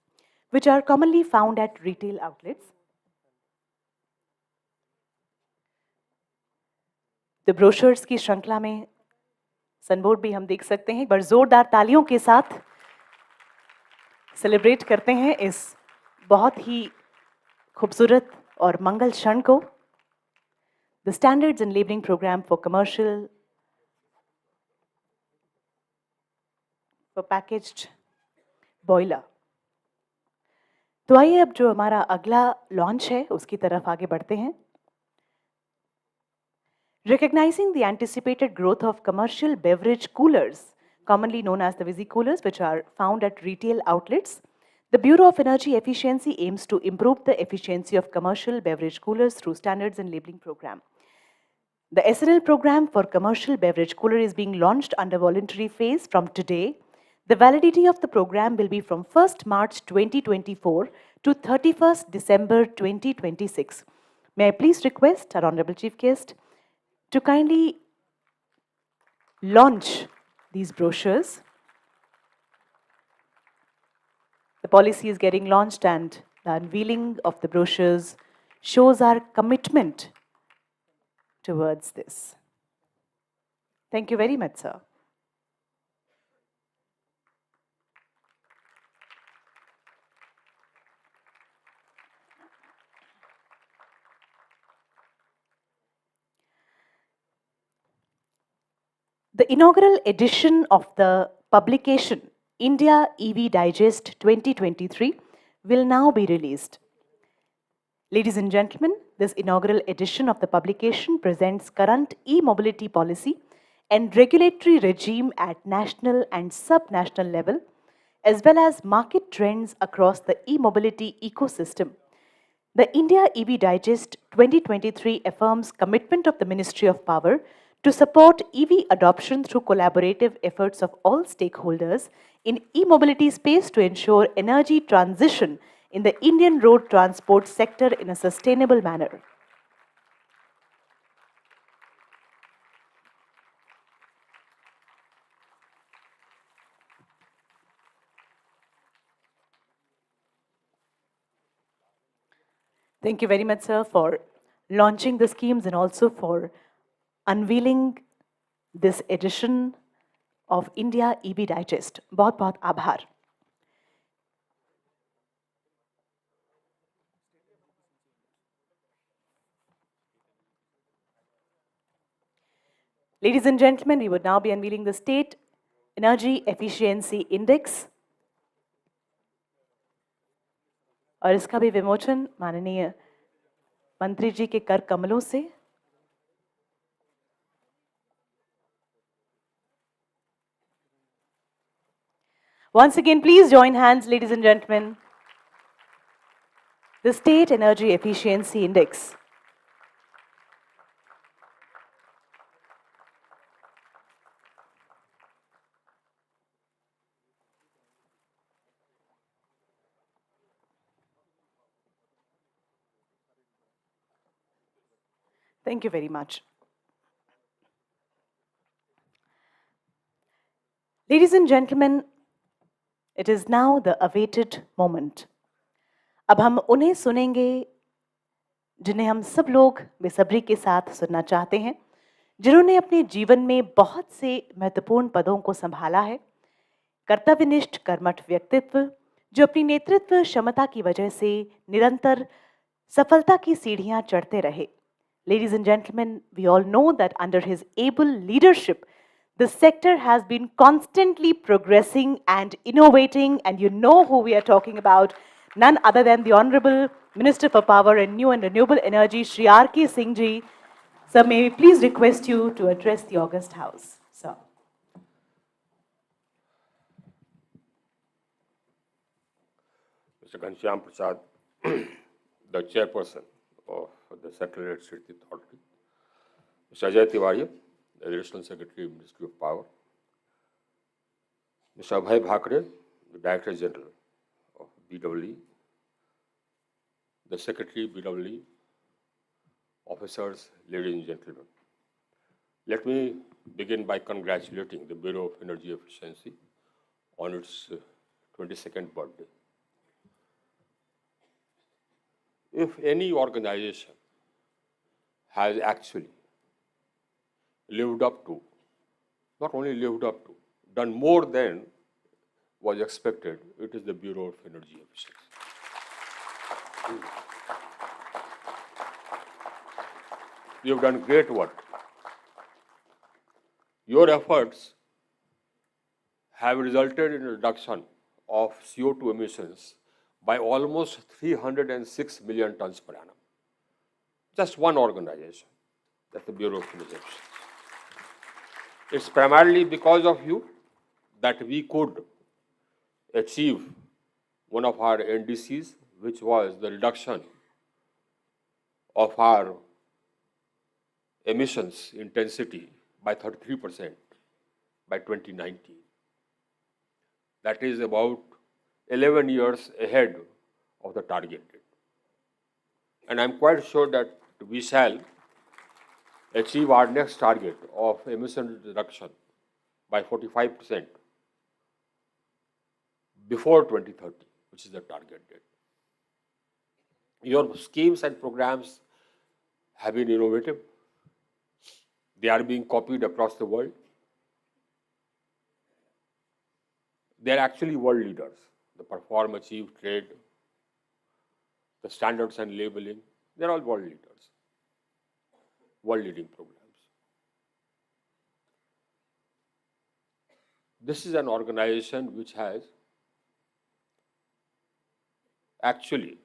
which are commonly found at retail outlets. The brochures की श्रृंखला में sunboard भी हम देख सकते हैं. एक बार जोरदार तालियों के साथ सेलिब्रेट करते हैं इस बहुत ही खूबसूरत और मंगल क्षण को. The Standards and Labeling Program for Packaged Boiler. तो आइए अब जो हमारा अगला लॉन्च है उसकी तरफ आगे बढ़ते हैं. Recognizing the anticipated growth of commercial beverage coolers, commonly known as the Visi coolers, which are found at retail outlets, the Bureau of Energy Efficiency aims to improve the efficiency of commercial beverage coolers through Standards and Labeling Program. The SNL program for commercial beverage cooler is being launched under voluntary phase from today. The validity of the program will be from 1st March 2024 to 31st December 2026. May I please request our Honorable Chief Guest to kindly launch these brochures. The policy is getting launched and the unveiling of the brochures shows our commitment towards this. Thank you very much, sir. The inaugural edition of the publication India EV Digest 2023 will now be released. Ladies and gentlemen, this inaugural edition of the publication presents current e-mobility policy and regulatory regime at national and sub-national level, as well as market trends across the e-mobility ecosystem. The India EV Digest 2023 affirms commitment of the Ministry of Power to support EV adoption through collaborative efforts of all stakeholders in e-mobility space to ensure energy transition in the Indian road transport sector in a sustainable manner. Thank you very much, sir, for launching the schemes and also for unveiling this edition of India EV Digest. बहुत आभार. Ladies and gentlemen, we would now be unveiling the State Energy Efficiency Index. और इसका भी विमोचन माननीय मंत्री जी के कर कमलों से. Once again, please join hands, ladies and gentlemen. The State Energy Efficiency Index. Thank you very much. Ladies and gentlemen, it is now the awaited moment. अब हम उन्हें सुनेंगे जिन्हें हम सब लोग बेसब्री के साथ सुनना चाहते हैं, जिन्होंने अपने जीवन में बहुत से महत्वपूर्ण पदों को संभाला है. कर्तव्यनिष्ठ कर्मठ व्यक्तित्व जो अपनी नेतृत्व क्षमता की वजह से निरंतर सफलता की सीढ़ियां चढ़ते रहे. Ladies and gentlemen, we all know that under his able leadership, the sector has been constantly progressing and innovating, and you know who we are talking about, none other than the Honorable Minister for Power and New and Renewable Energy, Shri R.K. Singh ji. Sir, may we please request you to address the August House, sir. Mr. Ghanshyam Prasad, the chairperson of the Central Electricity Authority, Mr. Ajay Tiwari, the Additional Secretary, Ministry of Power, Mr. Abhay Bhakre, the Director General of BEE, the Secretary, BEE, officers, ladies and gentlemen. Let me begin by congratulating the Bureau of Energy Efficiency on its 22nd birthday. If any organization has actually lived up to, not only lived up to, done more than was expected, it is the Bureau of Energy Efficiency. You have done great work. Your efforts have resulted in a reduction of CO2 emissions by almost 306 million tons per annum. Just one organization, that's the Bureau of Energy Efficiency. It's primarily because of you that we could achieve one of our NDCs, which was the reduction of our emissions intensity by 33% by 2019. That is about 11 years ahead of the target date. And I'm quite sure that we shall achieve our next target of emission reduction by 45% before 2030, which is the target date. Your schemes and programs have been innovative. They are being copied across the world. They are actually world leaders. The Perform, Achieve, Trade, the standards and labeling, they're all world leaders, world-leading programs. This is an organization which has actually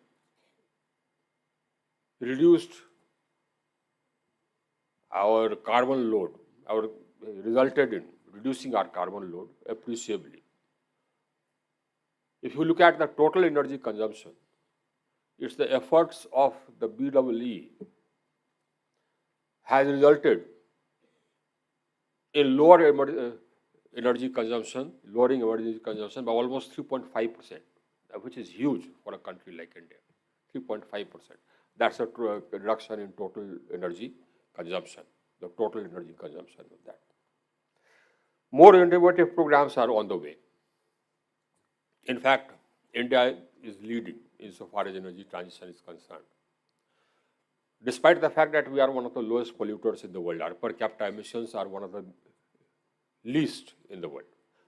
reduced our carbon load, resulted in reducing our carbon load appreciably. If you look at the total energy consumption, it's the efforts of the BEE has resulted in lower energy consumption, lowering energy consumption by almost 3.5%, which is huge for a country like India. 3.5%. That's a reduction in total energy consumption, the total energy consumption of that. More innovative programs are on the way. In fact, India is leading insofar as energy transition is concerned. Despite the fact that we are one of the lowest polluters in the world, our per capita emissions are one of the least in the world.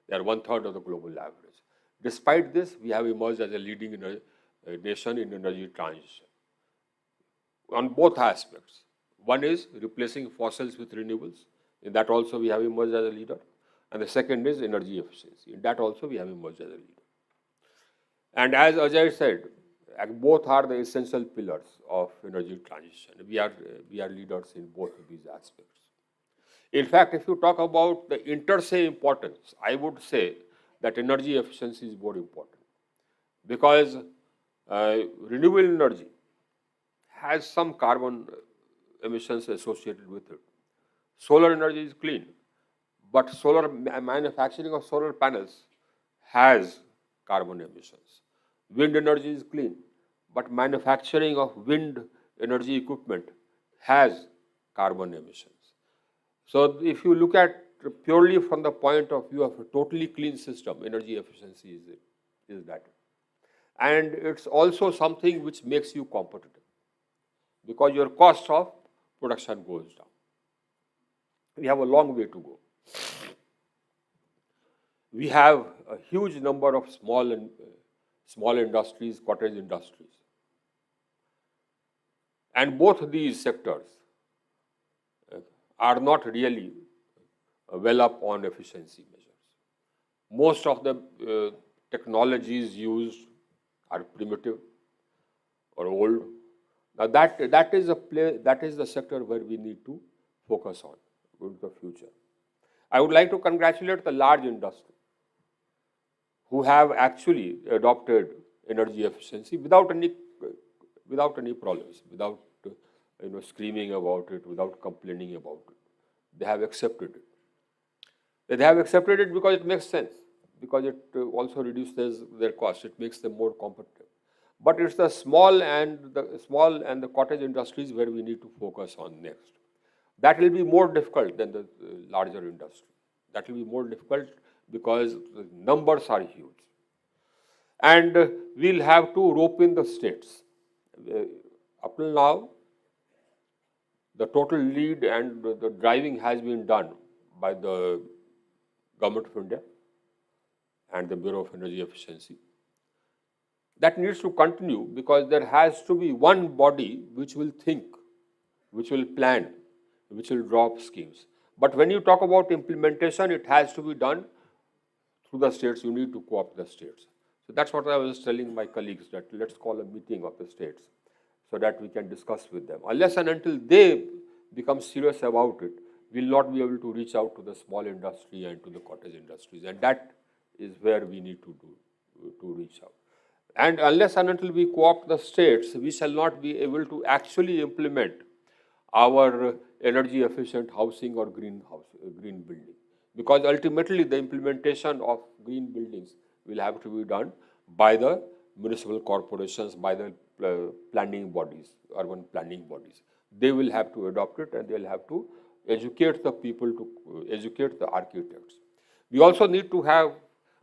They are 1/3 of the global average. Despite this, we have emerged as a leading nation in energy transition on both aspects. One is replacing fossils with renewables. In that also we have emerged as a leader. And the second is energy efficiency. In that also we have emerged as a leader. And as Ajay said, both are the essential pillars of energy transition. We are leaders in both of these aspects. In fact, if you talk about the inter se importance, I would say that energy efficiency is more important because renewable energy has some carbon emissions associated with it. Solar energy is clean, but manufacturing of solar panels has carbon emissions. Wind energy is clean, but manufacturing of wind energy equipment has carbon emissions. So if you look at purely from the point of view of a totally clean system, energy efficiency is that. And it's also something which makes you competitive because your cost of production goes down. We have a long way to go. We have a huge number of small industries, cottage industries. And both these sectors are not really well up on efficiency measures. Most of the technologies used are primitive. or old. Now that is the sector where we need to focus on in the future. I would like to congratulate the large industry who have actually adopted energy efficiency without any problems, without screaming about it, without complaining about it. They have accepted it. They have accepted it because it makes sense, because it also reduces their cost. It makes them more competitive. But it's the small and the cottage industries where we need to focus on next. That will be more difficult than the larger industry. That will be more difficult because the numbers are huge. And we'll have to rope in the states. Up till now, the total lead and the driving has been done by the Government of India and the Bureau of Energy Efficiency. That needs to continue because there has to be one body which will think, which will plan, which will draw up schemes. But when you talk about implementation, it has to be done through the states. You need to co-opt the states. So that's what I was telling my colleagues, that let's call a meeting of the states so that we can discuss with them. Unless and until they become serious about it, we'll not be able to reach out to the small industry and to the cottage industries. And that is where we need to reach out. And unless and until we co-opt the states, we shall not be able to actually implement our energy efficient housing or green building. Because ultimately the implementation of green buildings will have to be done by the municipal corporations, by the planning bodies, urban planning bodies. They will have to adopt it and they'll have to educate the people, to educate the architects. We also need to have,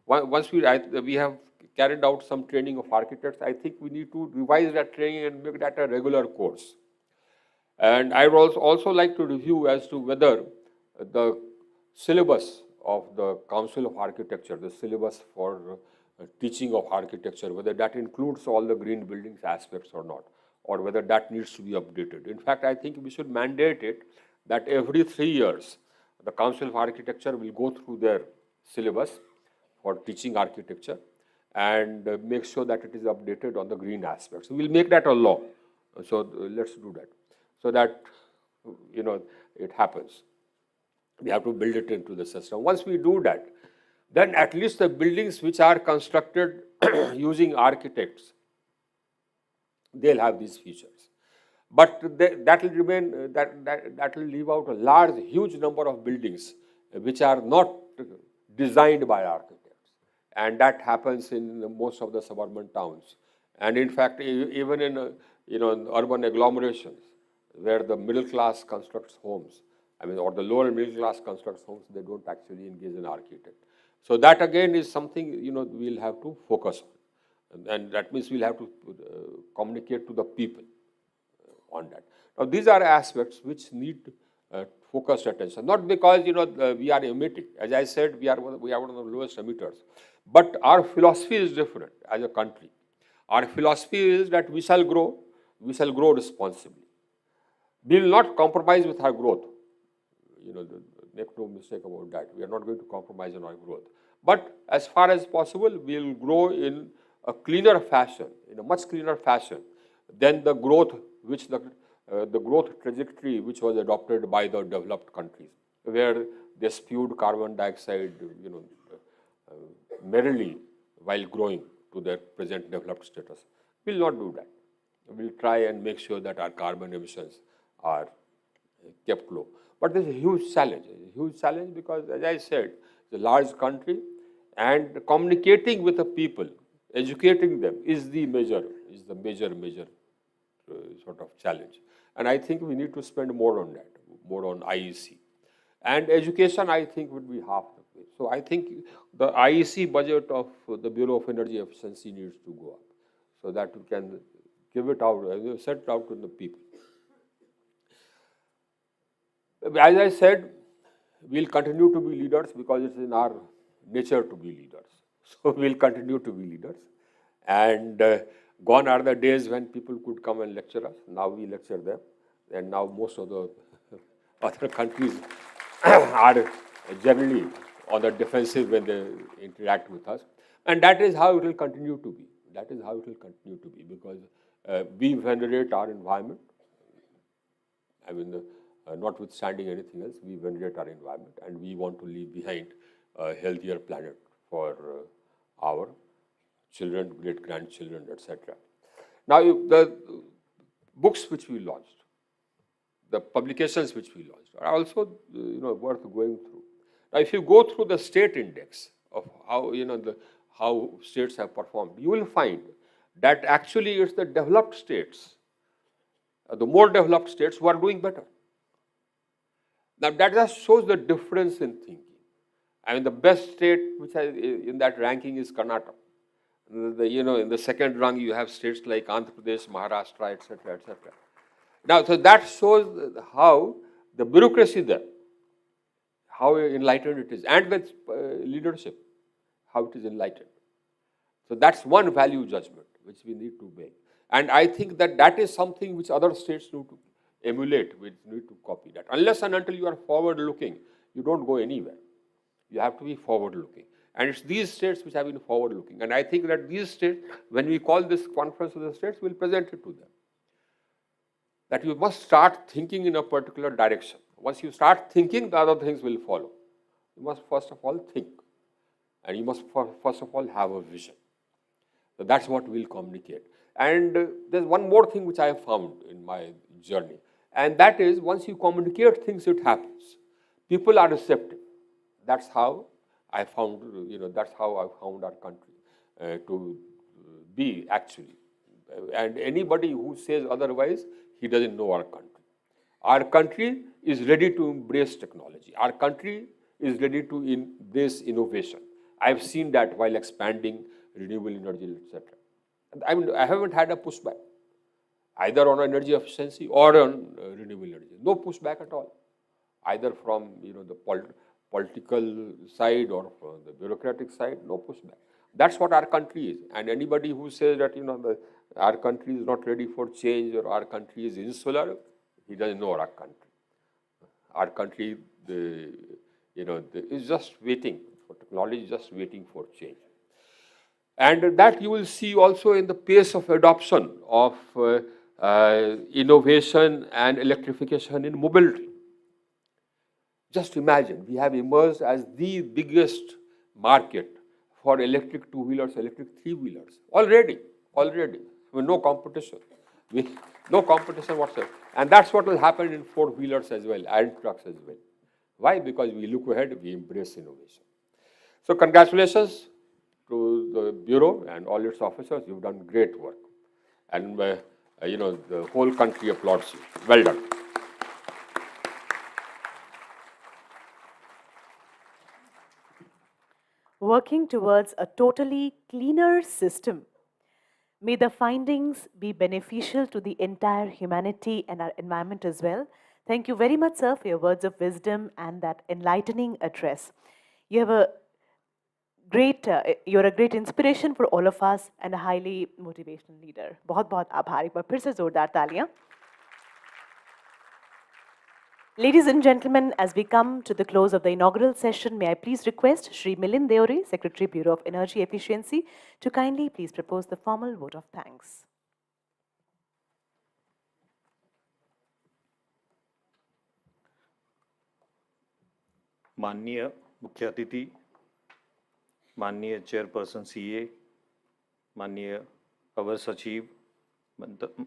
once we have carried out some training of architects, I think we need to revise that training and make that a regular course. And I would also like to review as to whether the syllabus of the Council of Architecture, the syllabus for teaching of architecture, whether that includes all the green buildings aspects or not, or whether that needs to be updated. In fact, I think we should mandate it that every 3 years, the Council of Architecture will go through their syllabus for teaching architecture and make sure that it is updated on the green aspects. We'll make that a law. So let's do that, so that it happens. We have to build it into the system. Once we do that, then at least the buildings which are constructed using architects, they'll have these features. But that will remain, that will leave out a huge number of buildings which are not designed by architects. And that happens in most of the suburban towns. And in fact, even in urban agglomerations, where the middle class constructs homes, or the lower middle class constructs homes, they don't actually engage an architect. So that again is something we'll have to focus on, and that means we'll have to communicate to the people on that. Now these are aspects which need focused attention, not because we are emitting. As I said, we are one of the lowest emitters, but our philosophy is different as a country. Our philosophy is that we shall grow responsibly. We will not compromise with our growth. Make no mistake about that. We are not going to compromise on our growth. But as far as possible, we will grow in a cleaner fashion, in a much cleaner fashion than the growth which the growth trajectory which was adopted by the developed countries, where they spewed carbon dioxide, merrily while growing to their present developed status. We will not do that. We will try and make sure that our carbon emissions are kept low. But this is a huge challenge because, as I said, it's a large country, and communicating with the people, educating them is the major sort of challenge. And I think we need to spend more on that, more on IEC. And education, I think, would be half the way. So I think the IEC budget of the Bureau of Energy Efficiency needs to go up, so that we can give it out, set it out to the people. As I said, we'll continue to be leaders because it's in our nature to be leaders. So we'll continue to be leaders. And gone are the days when people could come and lecture us. Now we lecture them. And now most of the other countries are generally on the defensive when they interact with us. And that is how it will continue to be. That is how it will continue to be, because We venerate our environment. I mean, notwithstanding anything else, we venerate our environment, and we want to leave behind a healthier planet for our children, great-grandchildren, etc. Now, the books which we launched, the publications which we launched are also, worth going through. Now, if you go through the state index of how, how states have performed, you will find that actually it's the developed states, the more developed states who are doing better. Now, that just shows the difference in thinking. I mean, the best state which has, in that ranking is Karnataka. In the second rung, you have states like Andhra Pradesh, Maharashtra, etc., etc. Now, so that shows how the bureaucracy there, how enlightened it is, and with leadership, how it is enlightened. So that's one value judgment which we need to make. And I think that that is something which other states need to emulate, which need to copy that. Unless and until you are forward-looking, you don't go anywhere. You have to be forward-looking. And it's these states which have been forward-looking. And I think that these states, when we call this conference of the states, we'll present it to them. That you must start thinking in a particular direction. Once you start thinking, the other things will follow. You must first of all think. And you must first of all have a vision. So that's what we'll communicate. And there's one more thing which I have found in my journey. And that is, once you communicate things, it happens. People are receptive. That's how I found, that's how I found our country to be actually. And anybody who says otherwise, he doesn't know our country. Our country is ready to embrace technology. Our country is ready to embrace innovation. I've seen that while expanding renewable energy, etc. I mean, I haven't had a pushback, either on energy efficiency or on renewable energy. No pushback at all, either from the political side or from the bureaucratic side. No pushback. That's what our country is. And anybody who says that our country is not ready for change or our country is insular, he doesn't know our country. Our country, is just waiting for technology, just waiting for change. And that you will see also in the pace of adoption of innovation and electrification in mobility. Just imagine, we have emerged as the biggest market for electric two-wheelers, electric three-wheelers, already, with no competition, no competition whatsoever. And that's what will happen in four-wheelers as well, and trucks as well. Why? Because we look ahead, we embrace innovation. So congratulations to the Bureau and all its officers. You've done great work. And, the whole country applauds you. Well done. Working towards a totally cleaner system. May the findings be beneficial to the entire humanity and our environment as well. Thank you very much, sir, for your words of wisdom and that enlightening address. You have you're a great inspiration for all of us and a highly motivational leader. बहुत आभार. एक बार फिर से जोरदार तालियां. Ladies and gentlemen, as we come to the close of the inaugural session, may I please request Shri Milind Deore, Secretary, Bureau of Energy Efficiency, to kindly please propose the formal vote of thanks. माननीय मुख्य अतिथि, माननीय chairperson CA, माननीय अवर सचिव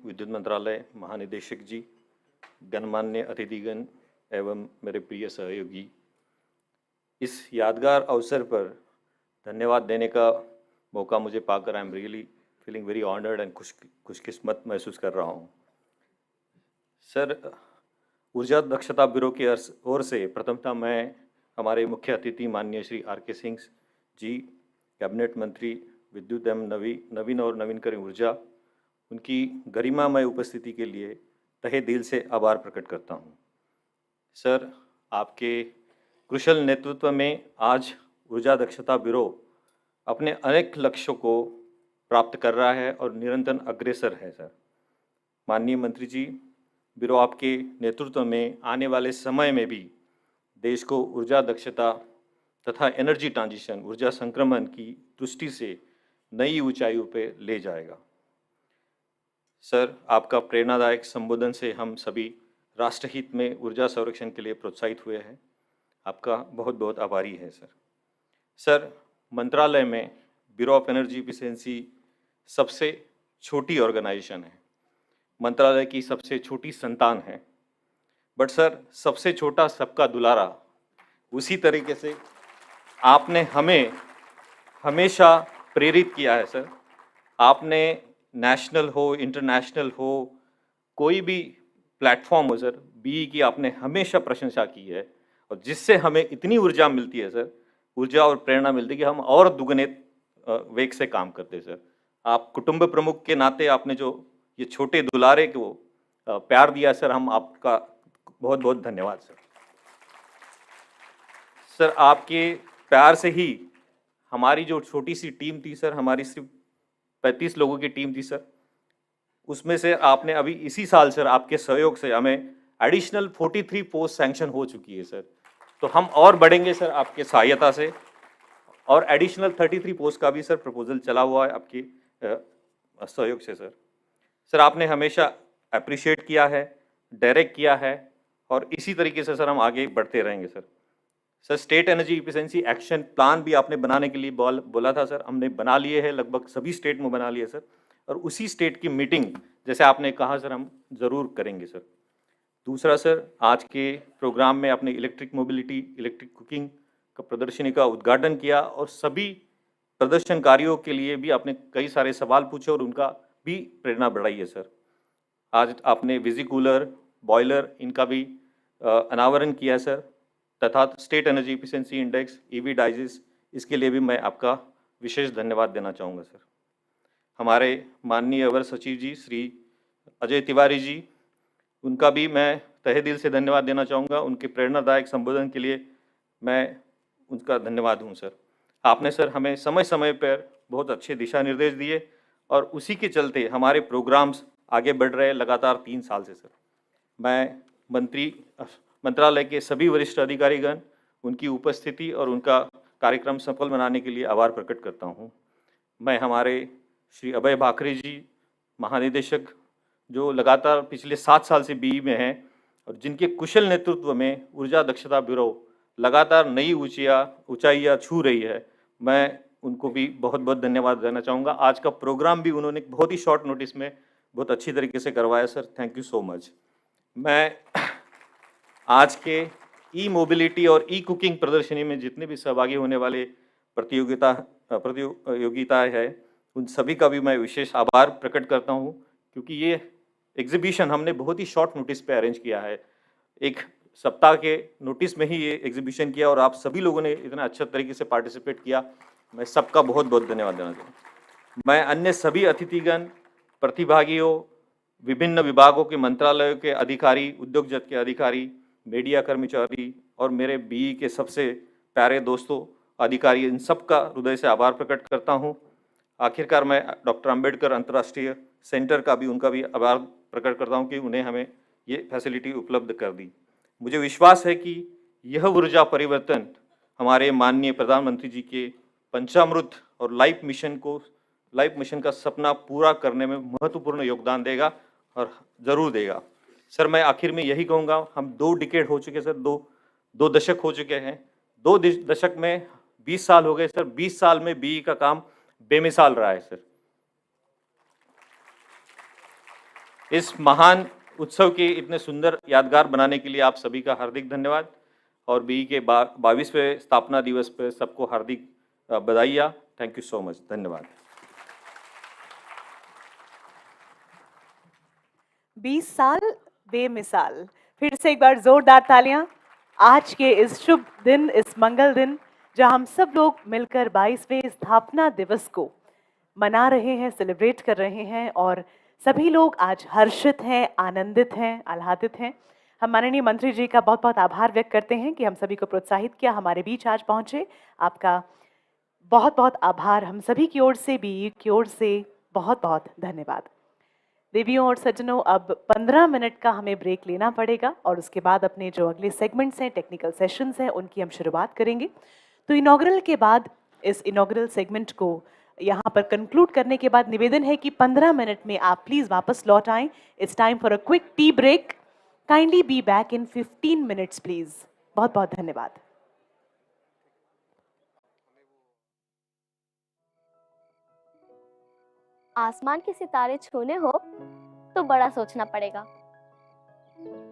विद्युत मंत्रालय महानिदेशक जी, गणमान्य अतिथिगण एवं मेरे प्रिय सहयोगी, इस यादगार अवसर पर धन्यवाद देने का मौका मुझे पाकर I am really feeling very honoured and खुशकिस्मत महसूस कर रहा हूँ. सर, ऊर्जा दक्षता ब्यूरो की ओर से प्रथमतः मैं हमारे मुख्य अतिथि माननीय श्री आर.के. सिंह जी, कैबिनेट मंत्री विद्युत एवं नवीन और नवीनकरणीय ऊर्जा, उनकी गरिमामय उपस्थिति के लिए तहे दिल से आभार प्रकट करता हूं. सर, आपके कुशल नेतृत्व में आज ऊर्जा दक्षता ब्यूरो अपने अनेक लक्ष्यों को प्राप्त कर रहा है और निरंतर अग्रसर है. सर, माननीय मंत्री जी, ब्यूरो आपके नेतृत्व में आने वाले समय में भी देश को ऊर्जा दक्षता तथा एनर्जी ट्रांजिशन, ऊर्जा संक्रमण की दृष्टि से नई ऊंचाइयों पर ले जाएगा. सर, आपका प्रेरणादायक संबोधन से हम सभी राष्ट्रहित में ऊर्जा संरक्षण के लिए प्रोत्साहित हुए हैं। आपका बहुत बहुत आभारी है सर। सर, मंत्रालय में ब्यूरो ऑफ एनर्जी एफिशिएंसी सबसे छोटी ऑर्गेनाइजेशन है, मंत्रालय की सबसे छोटी संतान है, बट सर सबसे छोटा सबका दुलारा। उसी तरीके से आपने हमें हमेशा प्रेरित किया है सर। आपने नेशनल हो, इंटरनेशनल हो, कोई भी प्लेटफॉर्म हो सर, बीई की आपने हमेशा प्रशंसा की है, और जिससे हमें इतनी ऊर्जा मिलती है सर, ऊर्जा और प्रेरणा मिलती है कि हम और दुगने वेग से काम करते हैं सर। आप कुटुंब प्रमुख के नाते आपने जो ये छोटे दुलारे को प्यार दिया सर, हम आपका बहुत बहुत धन्यवाद सर। सर, आपके प्यार से ही हमारी जो छोटी सी टीम थी सर, हमारी सिर्फ 35 लोगों की टीम थी सर, उसमें से आपने अभी इसी साल सर आपके सहयोग से हमें एडिशनल 43 पोस्ट सैंक्शन हो चुकी है सर। तो हम और बढ़ेंगे सर आपके सहायता से, और एडिशनल 33 पोस्ट का भी सर प्रपोजल चला हुआ है आपके सहयोग से सर। सर, आपने हमेशा अप्रिशिएट किया है, डायरेक्ट किया है, और इसी तरीके से सर हम आगे बढ़ते रहेंगे sir. Sir, state energy efficiency action plan भी आपने बनाने के लिए बोला था सर, हमने बना लिए हैं, लगभग सभी स्टेट में बना लिए सर, और उसी स्टेट की मीटिंग जैसे आपने कहा सर हम जरूर करेंगे सर। दूसरा सर, आज के प्रोग्राम में आपने इलेक्ट्रिक मोबिलिटी, इलेक्ट्रिक कुकिंग का प्रदर्शनी का उद्घाटन किया, और सभी प्रदर्शनकारियों के लिए भी आपने कई सारे सवाल पूछे और उनका भी प्रेरणा बढ़ाई है सर। आज आपने विजी कूलर, बॉयलर, इनका भी अनावरण किया सर, तथा state energy efficiency index, EV digest, इसके लिए भी मैं आपका विशेष धन्यवाद देना चाहूँगा सर। हमारे माननीय अवर सचिव जी श्री अजय तिवारी जी, उनका भी मैं तहे दिल से धन्यवाद देना चाहूँगा। उनके प्रेरणादायक संबोधन के लिए मैं उनका धन्यवाद हूँ सर। आपने सर हमें समय समय पर बहुत अच्छे दिशा निर्देश दिए, और उसी के चलते हमारे प्रोग्राम्स आगे बढ़ रहे हैं लगातार 3 साल से सर। मैं मंत्रालय के सभी वरिष्ठ अधिकारीगण, उनकी उपस्थिति और उनका कार्यक्रम सफल बनाने के लिए आभार प्रकट करता हूँ। मैं हमारे श्री अभय भाकरे जी, महानिदेशक, जो लगातार पिछले 7 साल से बीई में हैं, और जिनके कुशल नेतृत्व में ऊर्जा दक्षता ब्यूरो लगातार नई ऊंचाइयाँ छू रही है, मैं उनको भी बहुत बहुत धन्यवाद देना चाहूँगा। आज का प्रोग्राम भी उन्होंने बहुत ही शॉर्ट नोटिस में बहुत अच्छी तरीके से करवाया sir, thank you so much. मैं आज के ई मोबिलिटी और ई कुकिंग प्रदर्शनी में जितने भी सहभागी होने वाले प्रतियोगिताएं है, उन सभी का भी मैं विशेष आभार प्रकट करता हूं, क्योंकि ये एग्जीबिशन हमने बहुत ही शॉर्ट नोटिस पे अरेंज किया है। 1 सप्ताह के नोटिस में ही ये एग्जीबिशन किया, और आप सभी लोगों ने इतना अच्छा तरीके से पार्टिसिपेट किया, मैं सबका बहुत बहुत धन्यवाद देना चाहूँगा। मैं अन्य सभी अतिथिगण, प्रतिभागियों, विभिन्न विभागों के मंत्रालयों के अधिकारी, उद्योग जगत के अधिकारी, मीडिया कर्मचारी, और मेरे बीई के सबसे प्यारे दोस्तों अधिकारी, इन सब का हृदय से आभार प्रकट करता हूं। आखिरकार मैं डॉक्टर अंबेडकर अंतर्राष्ट्रीय सेंटर का भी, उनका भी आभार प्रकट करता हूं कि उन्हें हमें ये फैसिलिटी उपलब्ध कर दी। मुझे विश्वास है कि यह ऊर्जा परिवर्तन हमारे माननीय प्रधानमंत्री जी के पंचामृत और लाइफ मिशन का सपना पूरा करने में महत्वपूर्ण योगदान देगा, और ज़रूर देगा। सर, मैं आखिर में यही कहूँगा, हम 2 डिकेड हो चुके सर, दो दशक हो चुके हैं। 2 दशक में 20 साल हो गए सर। 20 साल में बीई का काम बेमिसाल रहा है सर। इस महान उत्सव के इतने सुंदर यादगार बनाने के लिए आप सभी का हार्दिक धन्यवाद, और बीई के 22वें स्थापना दिवस पर सबको हार्दिक बधाइयाँ। थैंक यू सो मच, धन्यवाद। 20 साल बेमिसाल। फिर से एक बार जोरदार तालियां आज के इस शुभ दिन, इस मंगल दिन, जहां हम सब लोग मिलकर 22वें स्थापना दिवस को मना रहे हैं, सेलिब्रेट कर रहे हैं, और सभी लोग आज हर्षित हैं, आनंदित हैं, आह्लादित हैं। हम माननीय मंत्री जी का बहुत बहुत आभार व्यक्त करते हैं कि हम सभी को प्रोत्साहित किया, हमारे बीच आज पहुंचे। आपका बहुत बहुत आभार हम सभी की ओर से, बीई की ओर से बहुत बहुत धन्यवाद। देवियों और सज्जनों, अब 15 मिनट का हमें ब्रेक लेना पड़ेगा, और उसके बाद अपने जो अगले सेगमेंट्स हैं, टेक्निकल सेशंस हैं, उनकी हम शुरुआत करेंगे। तो इनॉग्रल के बाद इस इनॉग्रल सेगमेंट को यहाँ पर कंक्लूड करने के बाद निवेदन है कि 15 मिनट में आप प्लीज वापस लौट आएं. It's time for a quick tea break. Kindly be back in 15 minutes please. बहुत बहुत धन्यवाद. आसमान के सितारे छूने हो तो बड़ा सोचना पड़ेगा.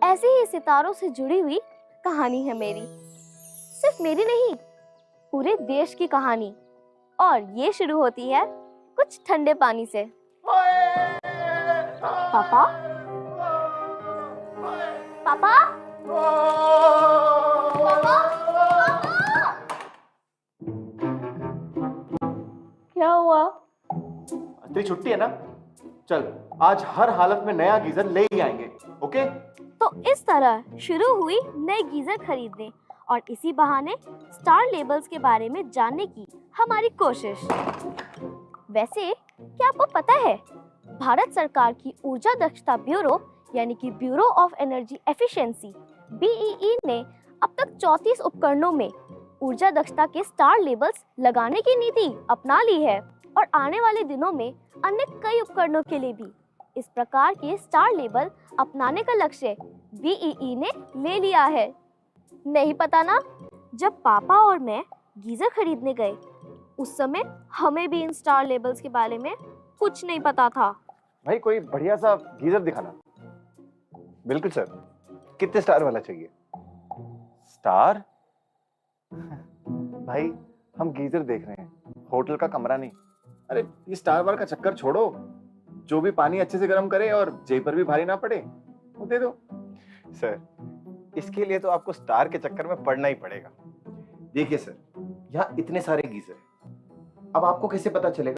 ऐसे ही सितारों से जुड़ी हुई कहानी है मेरी. सिर्फ मेरी नहीं, पूरे देश की कहानी. और ये शुरू होती है कुछ ठंडे पानी से. पापा, पापा, पापा, क्या हुआ? तेरी छुट्टी है ना? चल, आज हर हालत में नया गीजर ले ही आएंगे, ओके? तो इस तरह शुरू हुई नए गीजर खरीदने और इसी बहाने स्टार लेबल्स के बारे में जानने की हमारी कोशिश. वैसे क्या आपको पता है, भारत सरकार की ऊर्जा दक्षता ब्यूरो यानी कि bureau of energy efficiency BEE ने अब तक 34 उपकरणों में ऊर्जा दक्षता के स्टार लेबल्स लगाने की नीति अपना ली है. और आने वाले दिनों में अन्य कई उपकरणों के लिए भी इस प्रकार के स्टार लेबल अपनाने का लक्ष्य BEE ने ले लिया है. नहीं पता ना, जब पापा और मैं गीजर खरीदने गए उस समय हमें भी इन स्टार लेबल्स के बारे में कुछ नहीं पता था. भाई कोई बढ़िया सा गीजर दिखाना. बिल्कुल सर. कितने स्टार वाला चाहिए? स्टार? भाई हम गीजर देख रहे हैं, होटल का कमरा नहीं. अरे ये स्टार वार का चक्कर छोड़ो. जो भी पानी अच्छे से गर्म करे और जेब पर भी भारी ना पड़े वो दे दो. सर, इसके लिए तो आपको स्टार के चक्कर में पड़ना ही पड़ेगा. देखिए सर, यहाँ इतने सारे गीजर हैं. अब आपको कैसे पता चलेगा